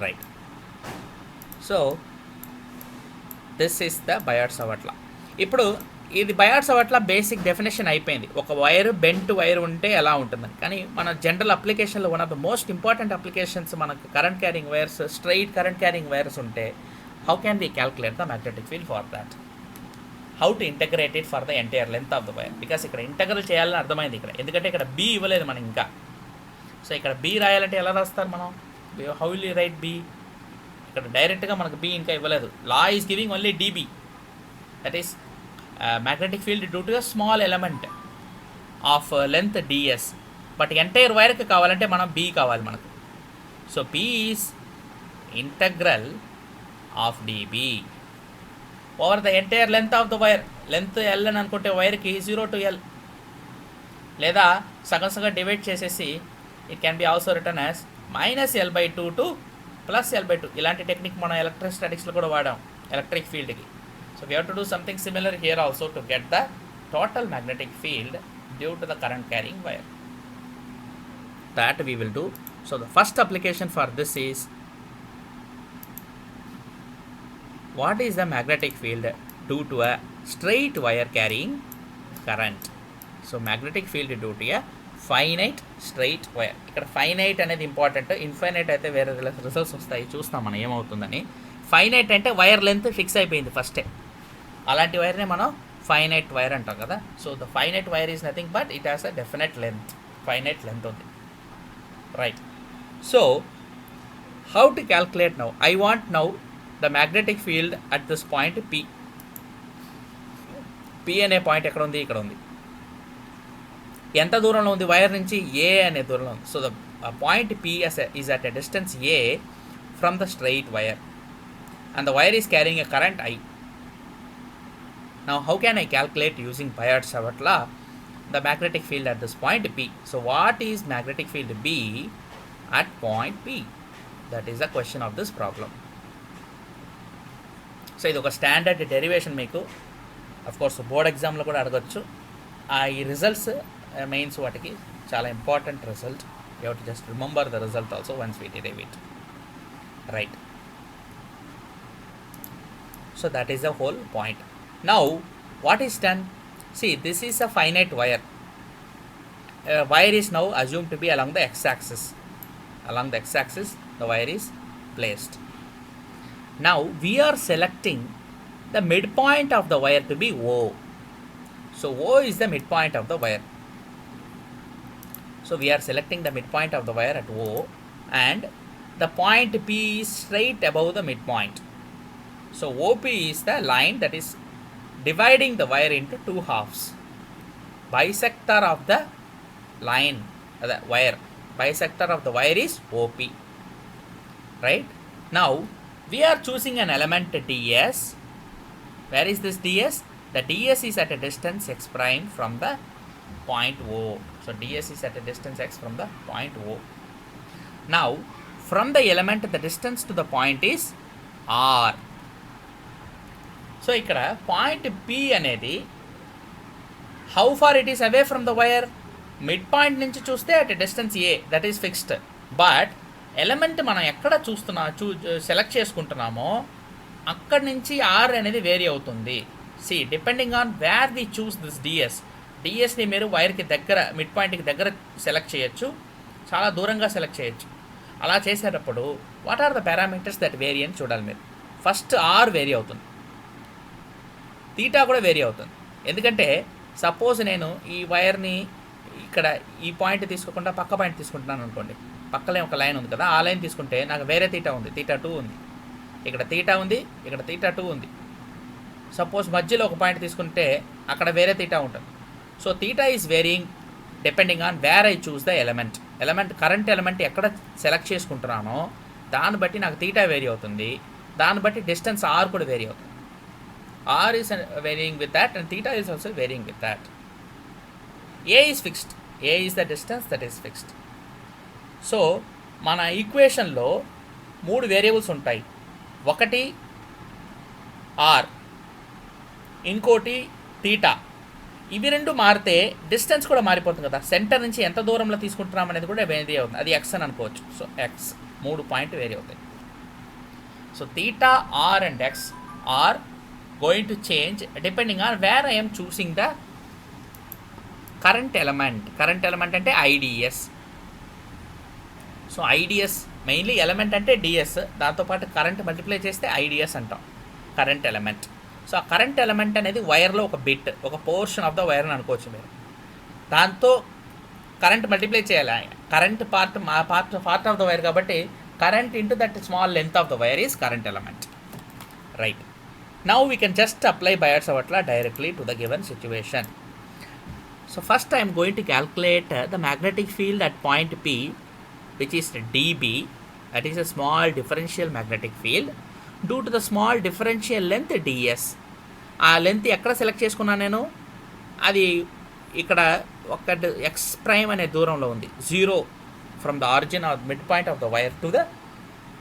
Right. So this is the Biot-Savart law. ఇప్పుడు ఇది Biot-Savart law basic definition అయిపోయింది. ఒక wire bent wire ఉంటే ఎలా ఉంటుందని. కానీ మన జనరల్ అప్లికేషన్లో one of the most important applications మనకు current carrying wires, straight current carrying wires ఉంటే how can we calculate the magnetic field for that, how to integrate it for the entire length of the wire. Because ఇక్కడ integral చేయాలని అర్థమైంది ఇక్కడ, ఎందుకంటే ఇక్కడ B ఇవ్వలేదు మనం ఇంకా. సో ఇక్కడ బి రాయాలంటే ఎలా రాస్తారు మనం, how will you write B? ఇక్కడ డైరెక్ట్గా మనకు బి ఇంకా ఇవ్వలేదు. Law is giving only dB, that is magnetic field due to a small element of length ds. But entire వైర్కి కావాలంటే మనం b కావాలి మనకు. So b is integral of db over the entire length of the wire. Length l అని అనుకుంటే వైర్కి 0 to l, లేదా సగం సగం డివైడ్ చేసేసి it can be also return as -l/2 to +l/2. ఇలాంటి టెక్నిక్ మనం ఎలక్ట్రోస్టాటిక్స్లో కూడా వాడాం ఎలక్ట్రిక్ ఫీల్డ్కి. So we have to do something similar here also to get the total magnetic field due to the current carrying wire. That we will do. So the first application for this is, what is the magnetic field due to a straight wire carrying current? So magnetic field due to a finite straight wire. ఇక్కడ finite అనేది important, infinite అయితే వేరే results వస్తాయి, చూస్తాం మనం ఏమవుతుందని. Finite అంటే wire length fix అయిపోయింది ఫస్టే, అలాంటి వైర్నే మనం ఫైనైట్ వైర్ అంటాం కదా. So the finite wire is nothing but it has a definite length, finite length ఉంది, right. So how to calculate now? I want now the magnetic field at this point P. P అనే point ఎక్కడ ఉంది? ఇక్కడ ఉంది. ఎంత దూరంలో ఉంది wire నుంచి? ఏ అనే దూరంలో ఉంది. So the point P is at a distance A from the straight wire and the wire is carrying a current I. Now how can I calculate using Biot-Savart law the magnetic field at this point P? So what is magnetic field B at point P? That is the question of this problem. So ఇది ఒక standard derivation, మీకు of course board ఎగ్జామ్లో కూడా అడగచ్చు. ఈ results mains వాటికి చాలా important result. You have to just remember the result also once we derive it, right. So that is the whole point. Now what is done? See, this is a finite wire. Wire is now assumed to be along the x-axis. Along the x-axis the wire is placed. Now we are selecting the midpoint of the wire to be O. So O is the midpoint of the wire. So we are selecting the midpoint of the wire at O, and the point P is straight above the midpoint. So OP is the line that is dividing the wire into two halves. Bisector of the line, the wire, bisector of the wire is OP, right? Now we are choosing an element ds. Where is this ds? The ds is at a distance x prime from the point O. So ds is at a distance x from the point O. Now from the element the distance to the point is r. So ఇక్కడ point P అనేది how far it is away from the wire? Mid point నుంచి చూస్తే at distance a, that is fixed. But element మనం ఎక్కడ select చేసుకుంటున్నామో అక్కడి నుంచి are అనేది vary అవుతుంది. See depending on where we choose this డిఎస్ని మీరు వైర్కి దగ్గర, మిడ్ పాయింట్కి దగ్గర సెలెక్ట్ చేయొచ్చు, చాలా దూరంగా సెలెక్ట్ చేయొచ్చు. అలా చేసేటప్పుడు what are the parameters that vary అని చూడాలి మీరు. ఫస్ట్ ఆర్ వేరీ అవుతుంది. తీటా కూడా వేరీ అవుతుంది. ఎందుకంటే సపోజ్ నేను ఈ వైర్ని ఇక్కడ ఈ పాయింట్ తీసుకోకుండా పక్క పాయింట్ తీసుకుంటున్నాను అనుకోండి, పక్కనే ఒక లైన్ ఉంది కదా, ఆ లైన్ తీసుకుంటే నాకు వేరే తీటా ఉంది, తీటా 2 ఉంది, ఇక్కడ తీటా ఉంది, ఇక్కడ తీటా 2 ఉంది. సపోజ్ మధ్యలో ఒక పాయింట్ తీసుకుంటే అక్కడ వేరే తీటా ఉంటుంది. So theta is varying depending on where I choose the element. Current element ఎక్కడ సెలెక్ట్ చేసుకుంటున్నానో దాన్ని బట్టి నాకు తీటా వేరీ అవుతుంది, దాన్ని బట్టి డిస్టెన్స్ ఆర్ కూడా వేరీ అవుతుంది. R is varying with that and theta is also varying with that. A is fixed, a is the distance that is fixed. So మన ఈక్వేషన్లో 3 వేరియబుల్స్ ఉంటాయి. ఒకటి ఆర్, ఇంకోటి తీటా. ఇవి 2 మారితే డిస్టెన్స్ కూడా మారిపోతుంది కదా, సెంటర్ నుంచి ఎంత దూరంలో తీసుకుంటున్నాం అనేది కూడా వేరీ అవుతుంది. అది ఎక్స్ అని అనుకోవచ్చు. సో ఎక్స్ 3 పాయింట్ వేరీ అవుతాయి. So theta, r and x are going to change depending on where I'm choosing the current element. Current element అంటే I d s. So I d s mainly element అంటే డిఎస్, దాంతోపాటు current multiply చేస్తే I d s అంటాం, current element. So ఆ current element అనేది వైర్లో ఒక bit, ఒక పోర్షన్ ఆఫ్ ద వైర్ అని అనుకోవచ్చు మీరు. దాంతో కరెంట్ మల్టిప్లై చేయాలి. Current part of the wire కాబట్టి current into that small length of the wire is current element. Right. Now we can just apply Biot Savart law directly to the given situation. So first I am going to calculate the magnetic field at point P, which is dB. That is a small differential magnetic field due to the small differential length ds. ఆ length ఎక్కడ select చేసుకున్నాను నేను, అది ఇక్కడ ఒక X prime అనే దూరంలో ఉంది. 0 from the origin or mid point of the wire to the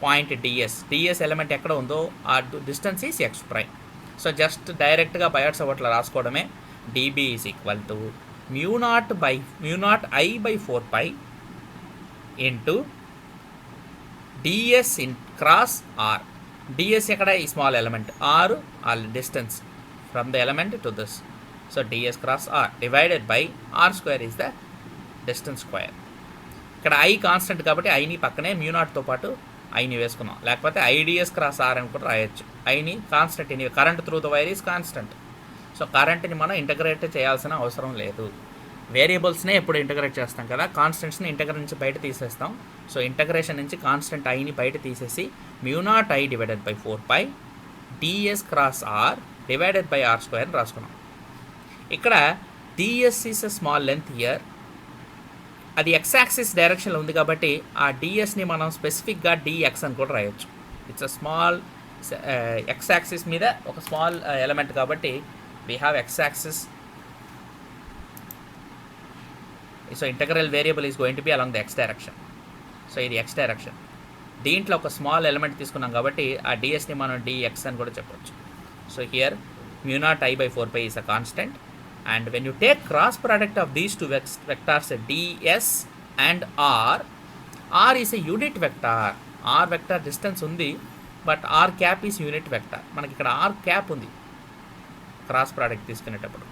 point ds. Ds element ఎక్కడ ఉందో ఆ distance is x prime. So just డైరెక్ట్గా బయోట్-సావర్ట్ law రాసుకోవడమే. dB is equal to mu0 I by 4 pi into ds in cross r. ds ఎక్కడ ఈ small element, r ఆ distance from the element to this. So ds cross r divided by r square is the distance square. ఇక్కడ i constant కాబట్టి ఐని పక్కనే mu0తో పాటు ఐని వేసుకున్నాం, లేకపోతే IDS cross r అని కూడా రాయొచ్చు. ఐని constant, in current through the wire is constant. So కరెంట్ని మనం ఇంటగ్రేట్ చేయాల్సిన అవసరం లేదు. వేరియబుల్స్నే ఎప్పుడు ఇంటగ్రేట్ చేస్తాం కదా, కాన్స్టెంట్స్ని ఇంటగ్రేట్ నుంచి బయట తీసేస్తాం. సో ఇంటగ్రేషన్ నుంచి కాన్స్టెంట్ ఐని బయట తీసేసి mu0 I divided by 4 pi ds cross r divided by r square రాసుకున్నాం. ఇక్కడ ds is a small length here. అది ఎక్స్ యాక్సిస్ డైరెక్షన్లో ఉంది కాబట్టి ఆ డిఎస్ని మనం స్పెసిఫిక్గా dx అని కూడా రాయొచ్చు. It's a small X axis మీద ఒక స్మాల్ ఎలిమెంట్ కాబట్టి we have x-axis. So integral variable is going to be along the x direction. So ఇది x direction. దీంట్లో ఒక స్మాల్ ఎలిమెంట్ తీసుకున్నాం కాబట్టి ఆ డిఎస్ని మనం dx అని కూడా చెప్పవచ్చు. So here mu0 I by 4 pi is a constant, and when you take cross product of these two vectors ds and r is a unit vector. r vector distance ఉంది, but r cap is unit vector. మనకి ఇక్కడ r cap ఉంది cross product తీసుకునేటప్పుడు.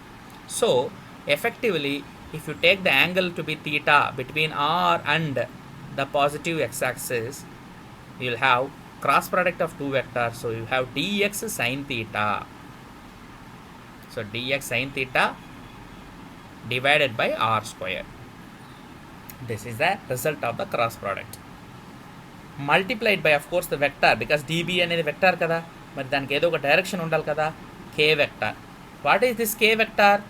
So effectively if you take the angle to be theta between r and the positive x axis, you will have cross product of two vectors, so you have dx sin theta. So dx sin theta divided by r square. This is the result of the cross product multiplied by, of course, the vector, because db అనేది vector కదా, మరి దానికి ఏదో ఒక direction ఉండాలి కదా, k vector. What is this k vector?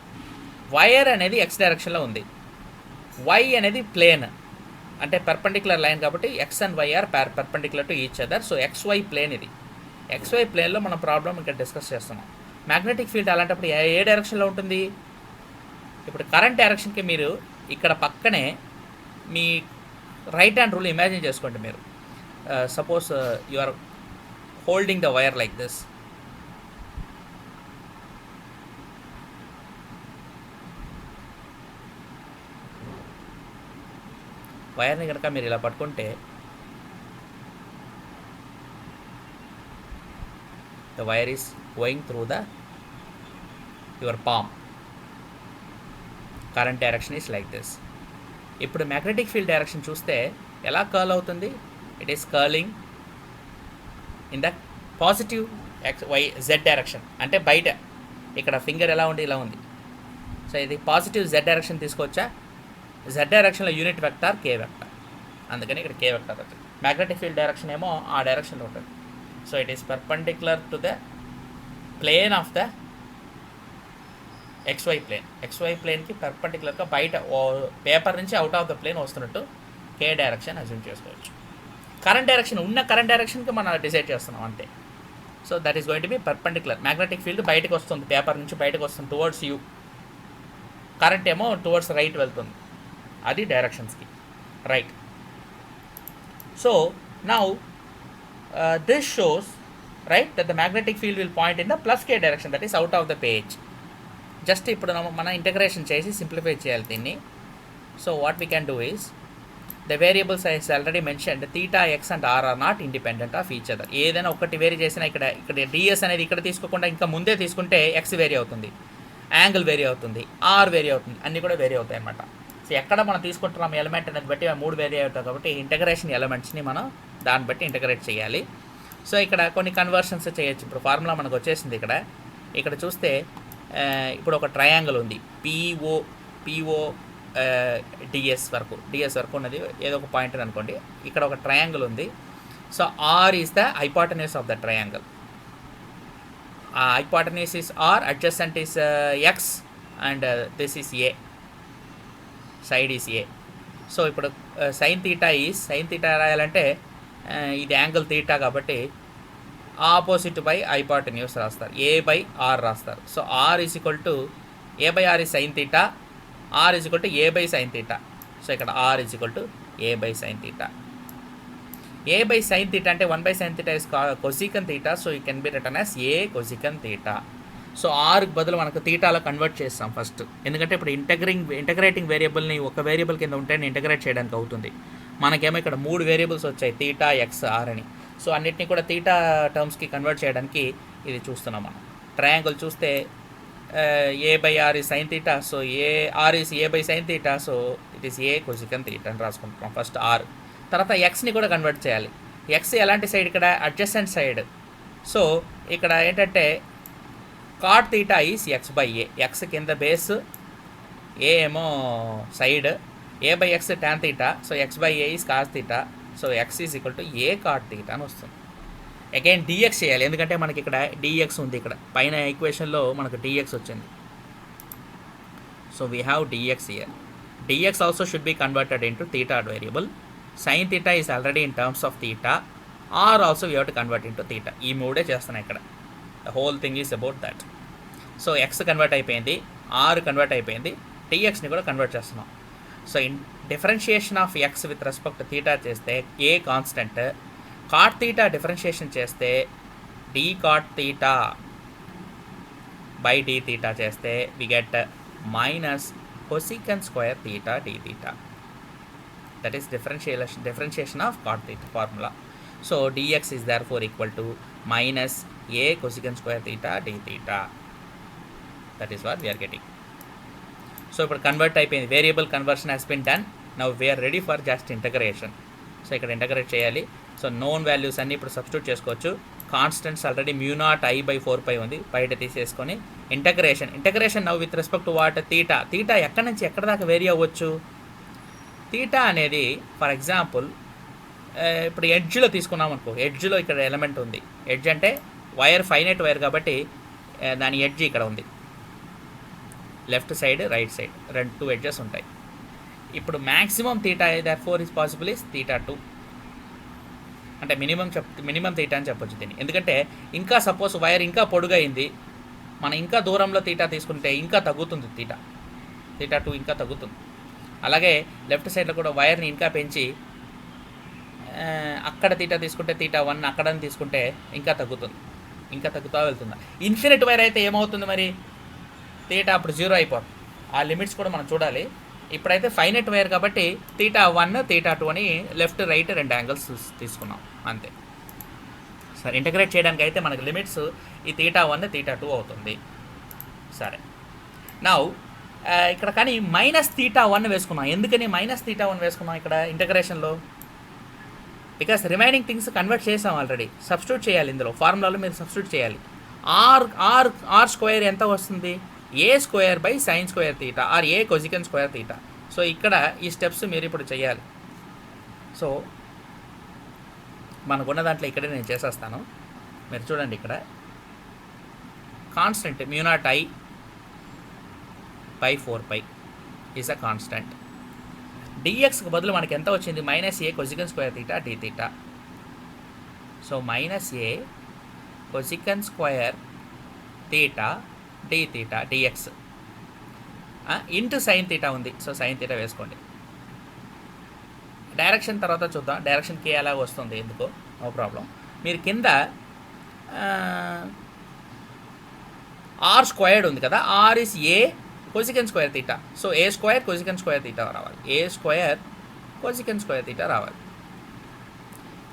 Wire అనేది x డైరెక్షన్లో ఉంది, y అనేది ప్లేన్ అంటే పర్పెండిక్యులర్ లైన్ కాబట్టి x and y are perpendicular to each other. సో xy ప్లేన్ ఇది. xy ప్లేన్లో మనం ప్రాబ్లం ఇక్కడ డిస్కస్ చేస్తున్నాం. మ్యాగ్నెటిక్ ఫీల్డ్ అలాంటప్పుడు ఏ డైరెక్షన్లో ఉంటుంది? ఇప్పుడు కరెంట్ డైరెక్షన్కి మీరు ఇక్కడ పక్కనే మీ రైట్ హ్యాండ్ రూల్ ఇమాజిన్ చేసుకోండి. మీరు suppose you are holding the wire like this. వైర్ని కనుక మీరు ఇలా పట్టుకుంటే the wire is going through the your palm. Current direction is like this. ఇప్పుడు మ్యాగ్నెటిక్ ఫీల్డ్ డైరెక్షన్ చూస్తే ఎలా కర్ల్ అవుతుంది? It is curling in the positive x y z direction, అంటే బయట ఇక్కడ ఫింగర్ ఎలా ఉంది, ఇలా ఉంది. సో ఇది పాజిటివ్ జెడ్ డైరెక్షన్ తీసుకోవచ్చా? జెడ్ డైరెక్షన్లో యూనిట్ వెక్టార్ కే వెక్టార్, అందుకని ఇక్కడ కే వెక్టార్ వచ్చింది. మ్యాగ్నెటిక్ ఫీల్డ్ డైరెక్షన్ ఏమో ఆ డైరెక్షన్లో ఉంటుంది. So it is perpendicular to the plane of the XY plane. XY ప్లేన్కి పర్పెండిక్యులర్గా బయట పేపర్ నుంచి అవుట్ ఆఫ్ ద ప్లేన్ వస్తున్నట్టు కే డైరెక్షన్ అజ్యూమ్ చేసుకోవచ్చు. కరెంట్ డైరెక్షన్ ఉన్న కరెంట్ డైరెక్షన్కి మనం డిసైడ్ చేస్తున్నాం అంతే. So that is going to be perpendicular. Magnetic field బయటకు వస్తుంది, పేపర్ నుంచి బయటకు వస్తుంది టువర్డ్స్ యూ. కరెంట్ ఏమో టువర్డ్స్ రైట్ వెళ్తుంది. అది డైరెక్షన్స్కి right. So now this shows right that the magnetic field will point in the plus k direction, that is out of the page. Just ఇప్పుడు మనం ఇంటగ్రేషన్ చేసి సింప్లిఫై చేయాలి దీన్ని. So what we can do is the variables I've already mentioned theta x and r are not independent of each other. ఏదైనా ఒకటి vary చేసినా ఇక్కడ DS అనేది ఇక్కడ తీసుకోకుండా ఇంకా ముందే తీసుకుంటే ఎక్స్ వేరీ అవుతుంది, యాంగిల్ వేరీ అవుతుంది, ఆర్ వేరీ అవుతుంది, అన్నీ కూడా వేరీ అవుతాయి అన్నమాట. సో ఎక్కడ మనం తీసుకుంటున్నాం ఎలిమెంట్ అనేది బట్టి మూడు వేరీ అవుతాయి కాబట్టి ఇంటగ్రేషన్ ఎలిమెంట్స్ని మనం దాన్ని బట్టి ఇంటగ్రేట్ చేయాలి. సో ఇక్కడ కొన్ని కన్వర్షన్స్ చేయొచ్చు. ఇప్పుడు ఫార్ములా మనకు వచ్చేసింది. ఇక్కడ చూస్తే ఇప్పుడు ఒక ట్రయాంగిల్ ఉంది, పిఓ డిఎస్ వరకు ఉన్నది ఏదో ఒక పాయింట్ అని అనుకోండి. ఇక్కడ ఒక ట్రయాంగిల్ ఉంది. So are is the hypotenuse of the triangle. Hypotenuse is r, adjacent is x and this is a, side is a. So ఇప్పుడు సైన్ తీటా రాయాలంటే ఇది యాంగిల్ తీటా కాబట్టి ఆపోజిట్ బై హైపోటెన్యూస్ రాస్తారు, ఏ బై ఆర్ రాస్తారు. So r is equal to a by r is sine theta, r is equal to a by sine theta. So ఇక్కడ r is equal to a by sine theta. A by sine theta అంటే 1 by sine theta is cosecant theta. So you can be written as a cosecant theta. So ఆర్కి బదులు మనకు తీటాలో convert చేస్తాం first, ఎందుకంటే ఇప్పుడు ఇంటగ్రేటింగ్ వేరియబుల్ని ఒక వేరియబుల్ కింద ఉంటే ఇంటగ్రేట్ చేయడానికి అవుతుంది. మనకేమో ఇక్కడ 3 వేరియబుల్స్ వచ్చాయి, తీటా ఎక్స్ ఆర్ అని. సో అన్నిటిని కూడా తీటా టర్మ్స్కి కన్వర్ట్ చేయడానికి ఇది చూస్తున్నాం మనం. ట్రయాంగిల్ చూస్తే A by R E sine theta, so are is A by sine theta, so it is A cosecant theta అని రాసుకుంటున్నాం ఫస్ట్ ఆర్. తర్వాత ఎక్స్ని కూడా కన్వర్ట్ చేయాలి. ఎక్స్ ఎలాంటి సైడ్, ఇక్కడ అడ్జసెంట్ సైడ్. సో ఇక్కడ ఏంటంటే cot theta is X by A, X కింద బేస్, ఏ ఏమో side, A by X tan theta, so X by A is cos theta. So X is equal to A cot theta అని వస్తుంది. Again dx చేయాలి, ఎందుకంటే మనకి ఇక్కడ dx ఉంది, ఇక్కడ పైన ఈక్వేషన్లో మనకు డిఎక్స్ వచ్చింది. So we have d x here. D x also should be converted into theta variable. Sine theta is already in terms of theta, r also we have to convert into theta. ఈ మూడే చేస్తున్నాయి ఇక్కడ. The whole thing is about that. So x convert అయిపోయింది, r convert అయిపోయింది, టీఎక్స్ని కూడా convert చేస్తున్నాం. So in differentiation of x with respect theta చేస్తే a constant, cot theta differentiation చేస్తే D cot theta by d theta చేస్తే we get minus cosecant square theta d theta. That is differentiation of cot theta formula. So dx is therefore equal to minus a cosecant square theta d theta. That is what we are getting. So ఇప్పుడు convert అయిపోయింది, variable conversion has been done. Now we are ready for just integration. So ఇక్కడ integrate చేయాలి. So known values అన్నీ ఇప్పుడు substitute చేసుకోవచ్చు. Constants already μ0I/4π ఉంది, బయట తీసేసుకొని integration now with respect to what theta ఎక్కడి నుంచి ఎక్కడ దాకా వేరీ అవ్వచ్చు. తీటా అనేది ఫర్ ఎగ్జాంపుల్ ఇప్పుడు ఎడ్జ్లో తీసుకున్నాం అనుకో, ఎడ్జ్లో ఇక్కడ ఎలిమెంట్ ఉంది. ఎడ్జ్ అంటే వైర్, ఫైనైట్ వైర్ కాబట్టి దాని ఎడ్జ్ ఇక్కడ ఉంది, left side right side 2 edges ఉంటాయి. ఇప్పుడు maximum theta therefore is possible is θ2, అంటే మినిమం తీటా అని చెప్పొచ్చు దీన్ని. ఎందుకంటే ఇంకా సపోజ్ వైర్ ఇంకా పొడుగైంది, మనం ఇంకా దూరంలో తీటా తీసుకుంటే ఇంకా తగ్గుతుంది θ2 ఇంకా తగ్గుతుంది. అలాగే లెఫ్ట్ సైడ్లో కూడా వైర్ని ఇంకా పెంచి అక్కడ తీటా తీసుకుంటే θ1 అక్కడ తీసుకుంటే ఇంకా తగ్గుతుంది, ఇంకా తగ్గుతూ వెళ్తుంది. ఇన్ఫినిట్ వైర్ అయితే ఏమవుతుంది మరి, తీటా అప్పుడు 0 అయిపోతుంది. ఆ లిమిట్స్ కూడా మనం చూడాలి. ఇప్పుడైతే ఫైనైట్ వైర్ కాబట్టి θ1 θ2 అని లెఫ్ట్ రైట్ 2 యాంగిల్స్ తీసుకున్నాం అంతే. సరే, ఇంటగ్రేట్ చేయడానికి అయితే మనకి లిమిట్స్ ఈ θ1 θ2 అవుతుంది. సరే, నౌ ఇక్కడ కానీ -θ1 వేసుకున్నాం. ఎందుకని -θ1 వేసుకున్నాం ఇక్కడ ఇంటగ్రేషన్లో? బికాస్ రిమైనింగ్ థింగ్స్ కన్వర్ట్ చేసాం ఆల్రెడీ. సబ్స్టిట్యూట్ చేయాలి, ఇందులో ఫార్ములాలో మీరు సబ్స్టిట్యూట్ చేయాలి. ఆర్ స్క్వేర్ ఎంత వస్తుంది? A square by sine square theta r a cosecant square theta. So ఇక్కడ ఈ స్టెప్స్ మీరు ఇప్పుడు చేయాలి. సో మనకున్న దాంట్లో ఇక్కడే నేను చేసేస్తాను. మీరు చూడండి, ఇక్కడ constant mu naught I by 4π is a constant. డిఎక్స్కి బదులు మనకి ఎంత వచ్చింది? Minus a cosecant square theta d theta. So minus a cosecant square theta d theta d x into sine theta ఉంది. సో సైన్ తీటా వేసుకోండి. డైరెక్షన్ తర్వాత చూద్దాం. డైరెక్షన్కి ఎలా వస్తుంది, ఎందుకో నో ప్రాబ్లం. మీరు కింద ఆర్ స్క్వేర్డ్ ఉంది కదా, r is a cosecant square theta. So a square cosecant square theta రావాలి. A square cosecant square theta రావాలి.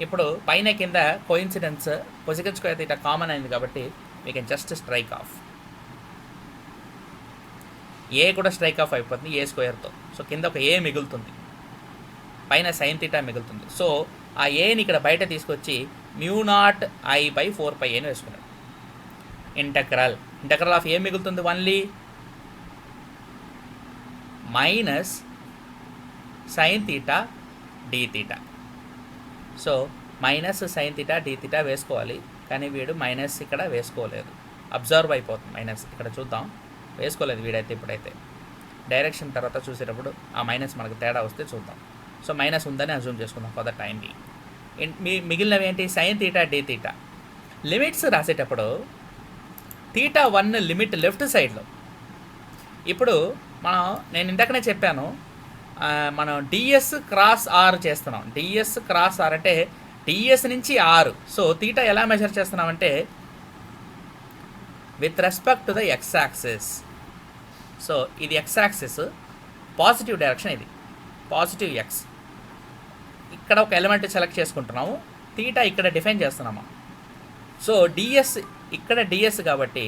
ఇప్పుడు పైన కింద coincidence cosecant square theta common అయింది కాబట్టి we can just strike off. A కూడా స్ట్రైక్ ఆఫ్ అయిపోతుంది ఏ స్క్వేర్తో. సో కింద ఒక ఏ మిగులుతుంది, పైన సైన్ తీటా మిగులుతుంది. సో ఆ ఏని ఇక్కడ బయట తీసుకొచ్చి మ్యూనాట్ ఐ బై 4π అని వేసుకున్నాడు. ఇంటగ్రల్ ఆఫ్ ఏ మిగులుతుంది only minus sine theta d theta. So minus sine theta d theta వేసుకోవాలి, కానీ వీడు మైనస్ ఇక్కడ వేసుకోలేదు, అబ్జర్వ్ అయిపోతుంది మైనస్. ఇక్కడ చూద్దాం, వేసుకోలేదు వీడైతే. ఇప్పుడైతే డైరెక్షన్ తర్వాత చూసేటప్పుడు ఆ మైనస్ మనకు తేడా వస్తే చూద్దాం. సో మైనస్ ఉందని అజ్యూమ్ చేసుకుందాం ఫర్ ద టైం బీ. మిగిలినవి ఏంటి? Sine theta d theta. Limits రాసేటప్పుడు తీటా 1 లిమిట్ లెఫ్ట్ సైడ్లో. ఇప్పుడు నేను ఇందాకనే చెప్పాను, మనం డిఎస్ క్రాస్ ఆర్ చేస్తున్నాం. డిఎస్ క్రాస్ ఆర్ అంటే డిఎస్ నుంచి ఆర్. సో తీటా ఎలా మెజర్ చేస్తున్నామంటే with respect to the X axis. So ఇది ఎక్స్ యాక్సిస్, పాజిటివ్ డైరెక్షన్, ఇది పాజిటివ్ ఎక్స్. ఇక్కడ ఒక ఎలిమెంట్ సెలెక్ట్ చేసుకుంటున్నాము, తీటా ఇక్కడ డిఫైన్ చేస్తున్నాము. సో డిఎస్ ఇక్కడ డిఎస్ కాబట్టి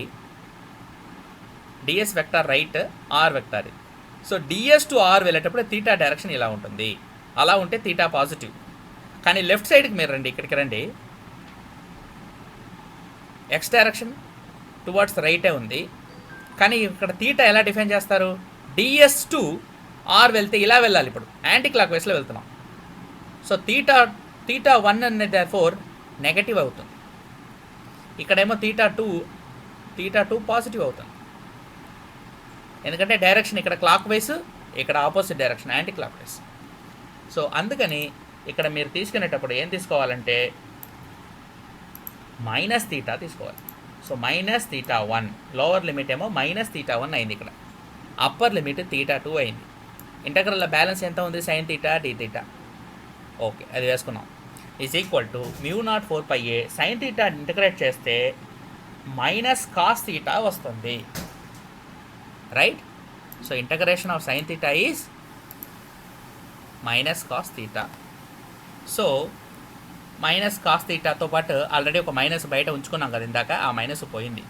ds vector right, R vector ఇది. సో డిఎస్ టు ఆర్ వెళ్ళేటప్పుడు తీటా డైరెక్షన్ ఇలా ఉంటుంది. అలా ఉంటే తీటా పాజిటివ్. కానీ లెఫ్ట్ సైడ్కి మీరు రండి, ఇక్కడికి రండి, ఎక్స్ డైరెక్షన్ టువర్డ్స్ రైటే ఉంది. కానీ ఇక్కడ తీటా ఎలా డిఫైన్ చేస్తారు? డిఎస్ టు ఆర్ వెళ్తే ఇలా వెళ్ళాలి. ఇప్పుడు యాంటీ క్లాక్ వైస్లో వెళ్తున్నాం. సో తీటా 1 అనేది ఫోర్ నెగటివ్ అవుతుంది. ఇక్కడేమో తీటా టూ పాజిటివ్ అవుతుంది. ఎందుకంటే డైరెక్షన్ ఇక్కడ క్లాక్ వైస్, ఇక్కడ opposite direction anti clockwise. So అందుకని ఇక్కడ మీరు తీసుకునేటప్పుడు ఏం తీసుకోవాలంటే మైనస్ తీటా తీసుకోవాలి. So minus theta 1, lower limit ఏమో మైనస్ తీటా 1 అయింది, ఇక్కడ అప్పర్ లిమిట్ తీటా 2 అయింది. ఇంటగ్రల్లో బ్యాలెన్స్ ఎంత ఉంది? Sine theta d theta. Okay, అది వేసుకున్నాం. Is equal to mu naught 4πa. Sine theta integrate చేస్తే మైనస్ కాస్ తీటా వస్తుంది, right? So integration of sine theta is minus cos theta. So minus cos తీటాతో పాటు already ఒక minus బయట ఉంచుకున్నాం కదా ఇందాక, ఆ మైనస్ పోయింది.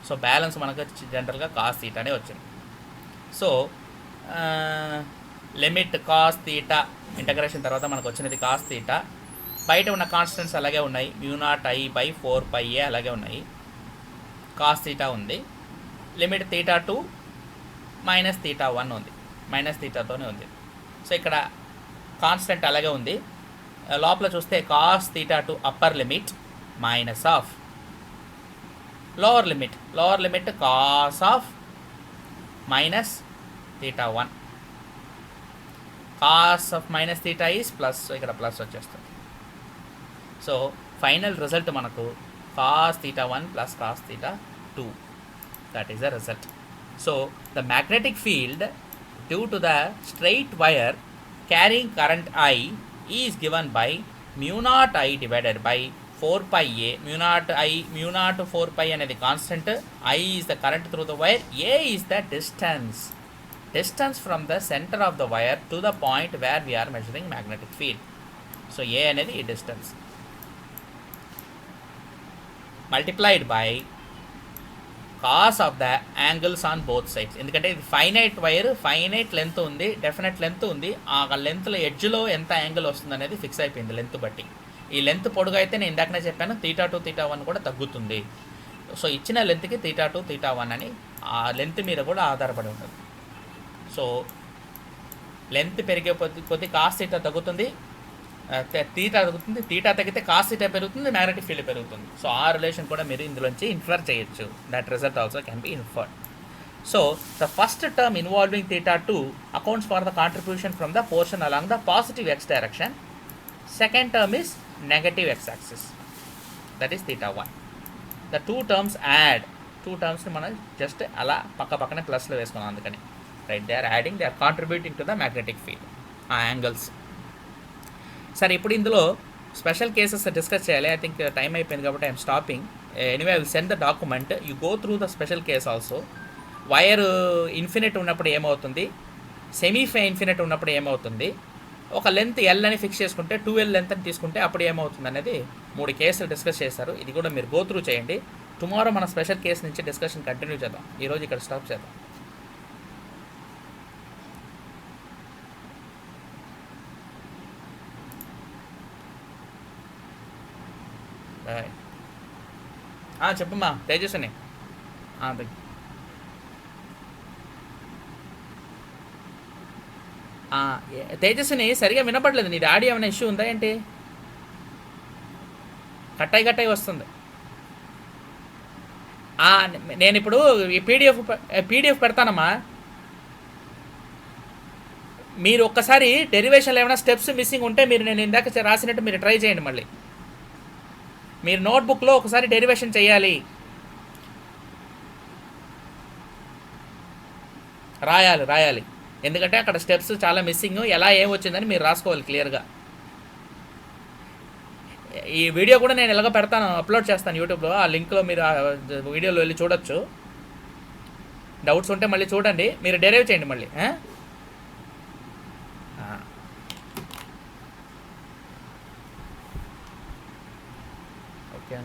సో బ్యాలెన్స్ మనకు జనరల్గా కాస్ తీటానే వచ్చింది. So limit cos theta integration తర్వాత మనకు వచ్చినది కాస్ తీటా. బయట ఉన్న కాన్స్టెంట్స్ అలాగే ఉన్నాయి, మ్యూనాట్ ఐ బై 4πa అలాగే ఉన్నాయి, కాస్ తీటా ఉంది, లిమిట్ తీటా 2 మైనస్ తీటా 1 ఉంది, మైనస్ తీటాతోనే ఉంది. సో ఇక్కడ కాన్స్టెంట్ అలాగే ఉంది. లోపల చూస్తే cos theta 2 upper limit minus of lower limit cos of minus theta 1. Cos of minus theta is plus. So ఇక్కడ ప్లస్ వచ్చేస్తుంది. సో ఫైనల్ రిజల్ట్ మనకు cos theta 1 plus cos theta 2. That is the result. So the magnetic field due to the straight wire carrying current I is given by mu naught I divided by 4πa. mu naught 4π అనేది constant, I is the current through the wire, A is the distance from the center of the wire to the point where we are measuring magnetic field. So A అనేది ఈ distance multiplied by cos of the angles on both sides. ఎందుకంటే ఇది finite wire, finite length ఉంది, definite length ఉంది. ఆ లెంత్లో ఎడ్జ్లో ఎంత యాంగిల్ వస్తుంది అనేది ఫిక్స్ అయిపోయింది లెంత్ బట్టి. ఈ లెంత్ పొడుగు అయితే నేను ఇందాకనే చెప్పాను తీటా 2 తీటా 1 కూడా తగ్గుతుంది. సో ఇచ్చిన లెంత్కి θ2 θ1 అని ఆ లెంత్ మీద కూడా ఆధారపడి ఉంటుంది. సో లెంత్ పెరిగే కొద్ది కాస్ θ తగ్గుతుంది, తీటా తగ్గుతుంది, తీటా తగ్గితే కాస్ θ పెరుగుతుంది, మ్యాగ్నెటిక్ ఫీల్డ్ పెరుగుతుంది. సో ఆ రిలేషన్ కూడా మీరు ఇందులోంచి ఇన్ఫర్ చేయొచ్చు. That result also can be inferred. So the first term involving θ2 accounts for the contribution from the portion along the positive x direction. Second term is negative x axis, that is θ1. The two terms add, two టర్మ్స్ని మనం జస్ట్ అలా పక్కనే ప్లస్లో వేసుకున్నాం, అందుకని right. They are adding, they are contributing to the magnetic field, ఆ angles. సరే, ఇప్పుడు ఇందులో స్పెషల్ కేసెస్ డిస్కస్ చేయాలి. ఐ థింక్ టైం అయిపోయింది కాబట్టి I'm stopping. Anyway I will send the document, you go through the special case also. Wire infinite ఉన్నప్పుడు ఏమవుతుంది, semi infinite ఉన్నప్పుడు ఏమవుతుంది, ఒక లెంత్ ఎల్ అని ఫిక్స్ చేసుకుంటే 2L లెంత్ అని తీసుకుంటే అప్పుడు ఏమవుతుంది అనేది 3 కేసులు డిస్కస్ చేశారు. ఇది కూడా మీరు గో త్రూ చేయండి. టుమారో మన స్పెషల్ కేసు నుంచి డిస్కషన్ కంటిన్యూ చేద్దాం. ఈరోజు ఇక్కడ స్టాప్ చేద్దాం. చెప్పమ్మా తేజస్విని. తేజస్విని సరిగా వినపడలేదు. నీ ఆడియో ఏమైనా ఇష్యూ ఉందా ఏంటి? కట్టాయి వస్తుంది. నేను ఇప్పుడు ఈ పీడిఎఫ్ పెడతానమ్మా. మీరు ఒక్కసారి డెరివేషన్లో ఏమైనా స్టెప్స్ మిస్సింగ్ ఉంటే మీరు నేను ఇందాక రాసినట్టు మీరు ట్రై చేయండి. మళ్ళీ మీరు నోట్బుక్లో ఒకసారి డెరివేషన్ చేయాలి, రాయాలి. ఎందుకంటే అక్కడ స్టెప్స్ చాలా మిస్సింగ్, ఎలా ఏం వచ్చిందని మీరు రాసుకోవాలి క్లియర్గా. ఈ వీడియో కూడా నేను ఎలాగో పెడతాను, అప్లోడ్ చేస్తాను యూట్యూబ్లో. ఆ లింక్లో మీరు ఆ వీడియోలో వెళ్ళి చూడొచ్చు. డౌట్స్ ఉంటే మళ్ళీ చూడండి, మీరు డెరైవ్ చేయండి మళ్ళీ. ఓకే.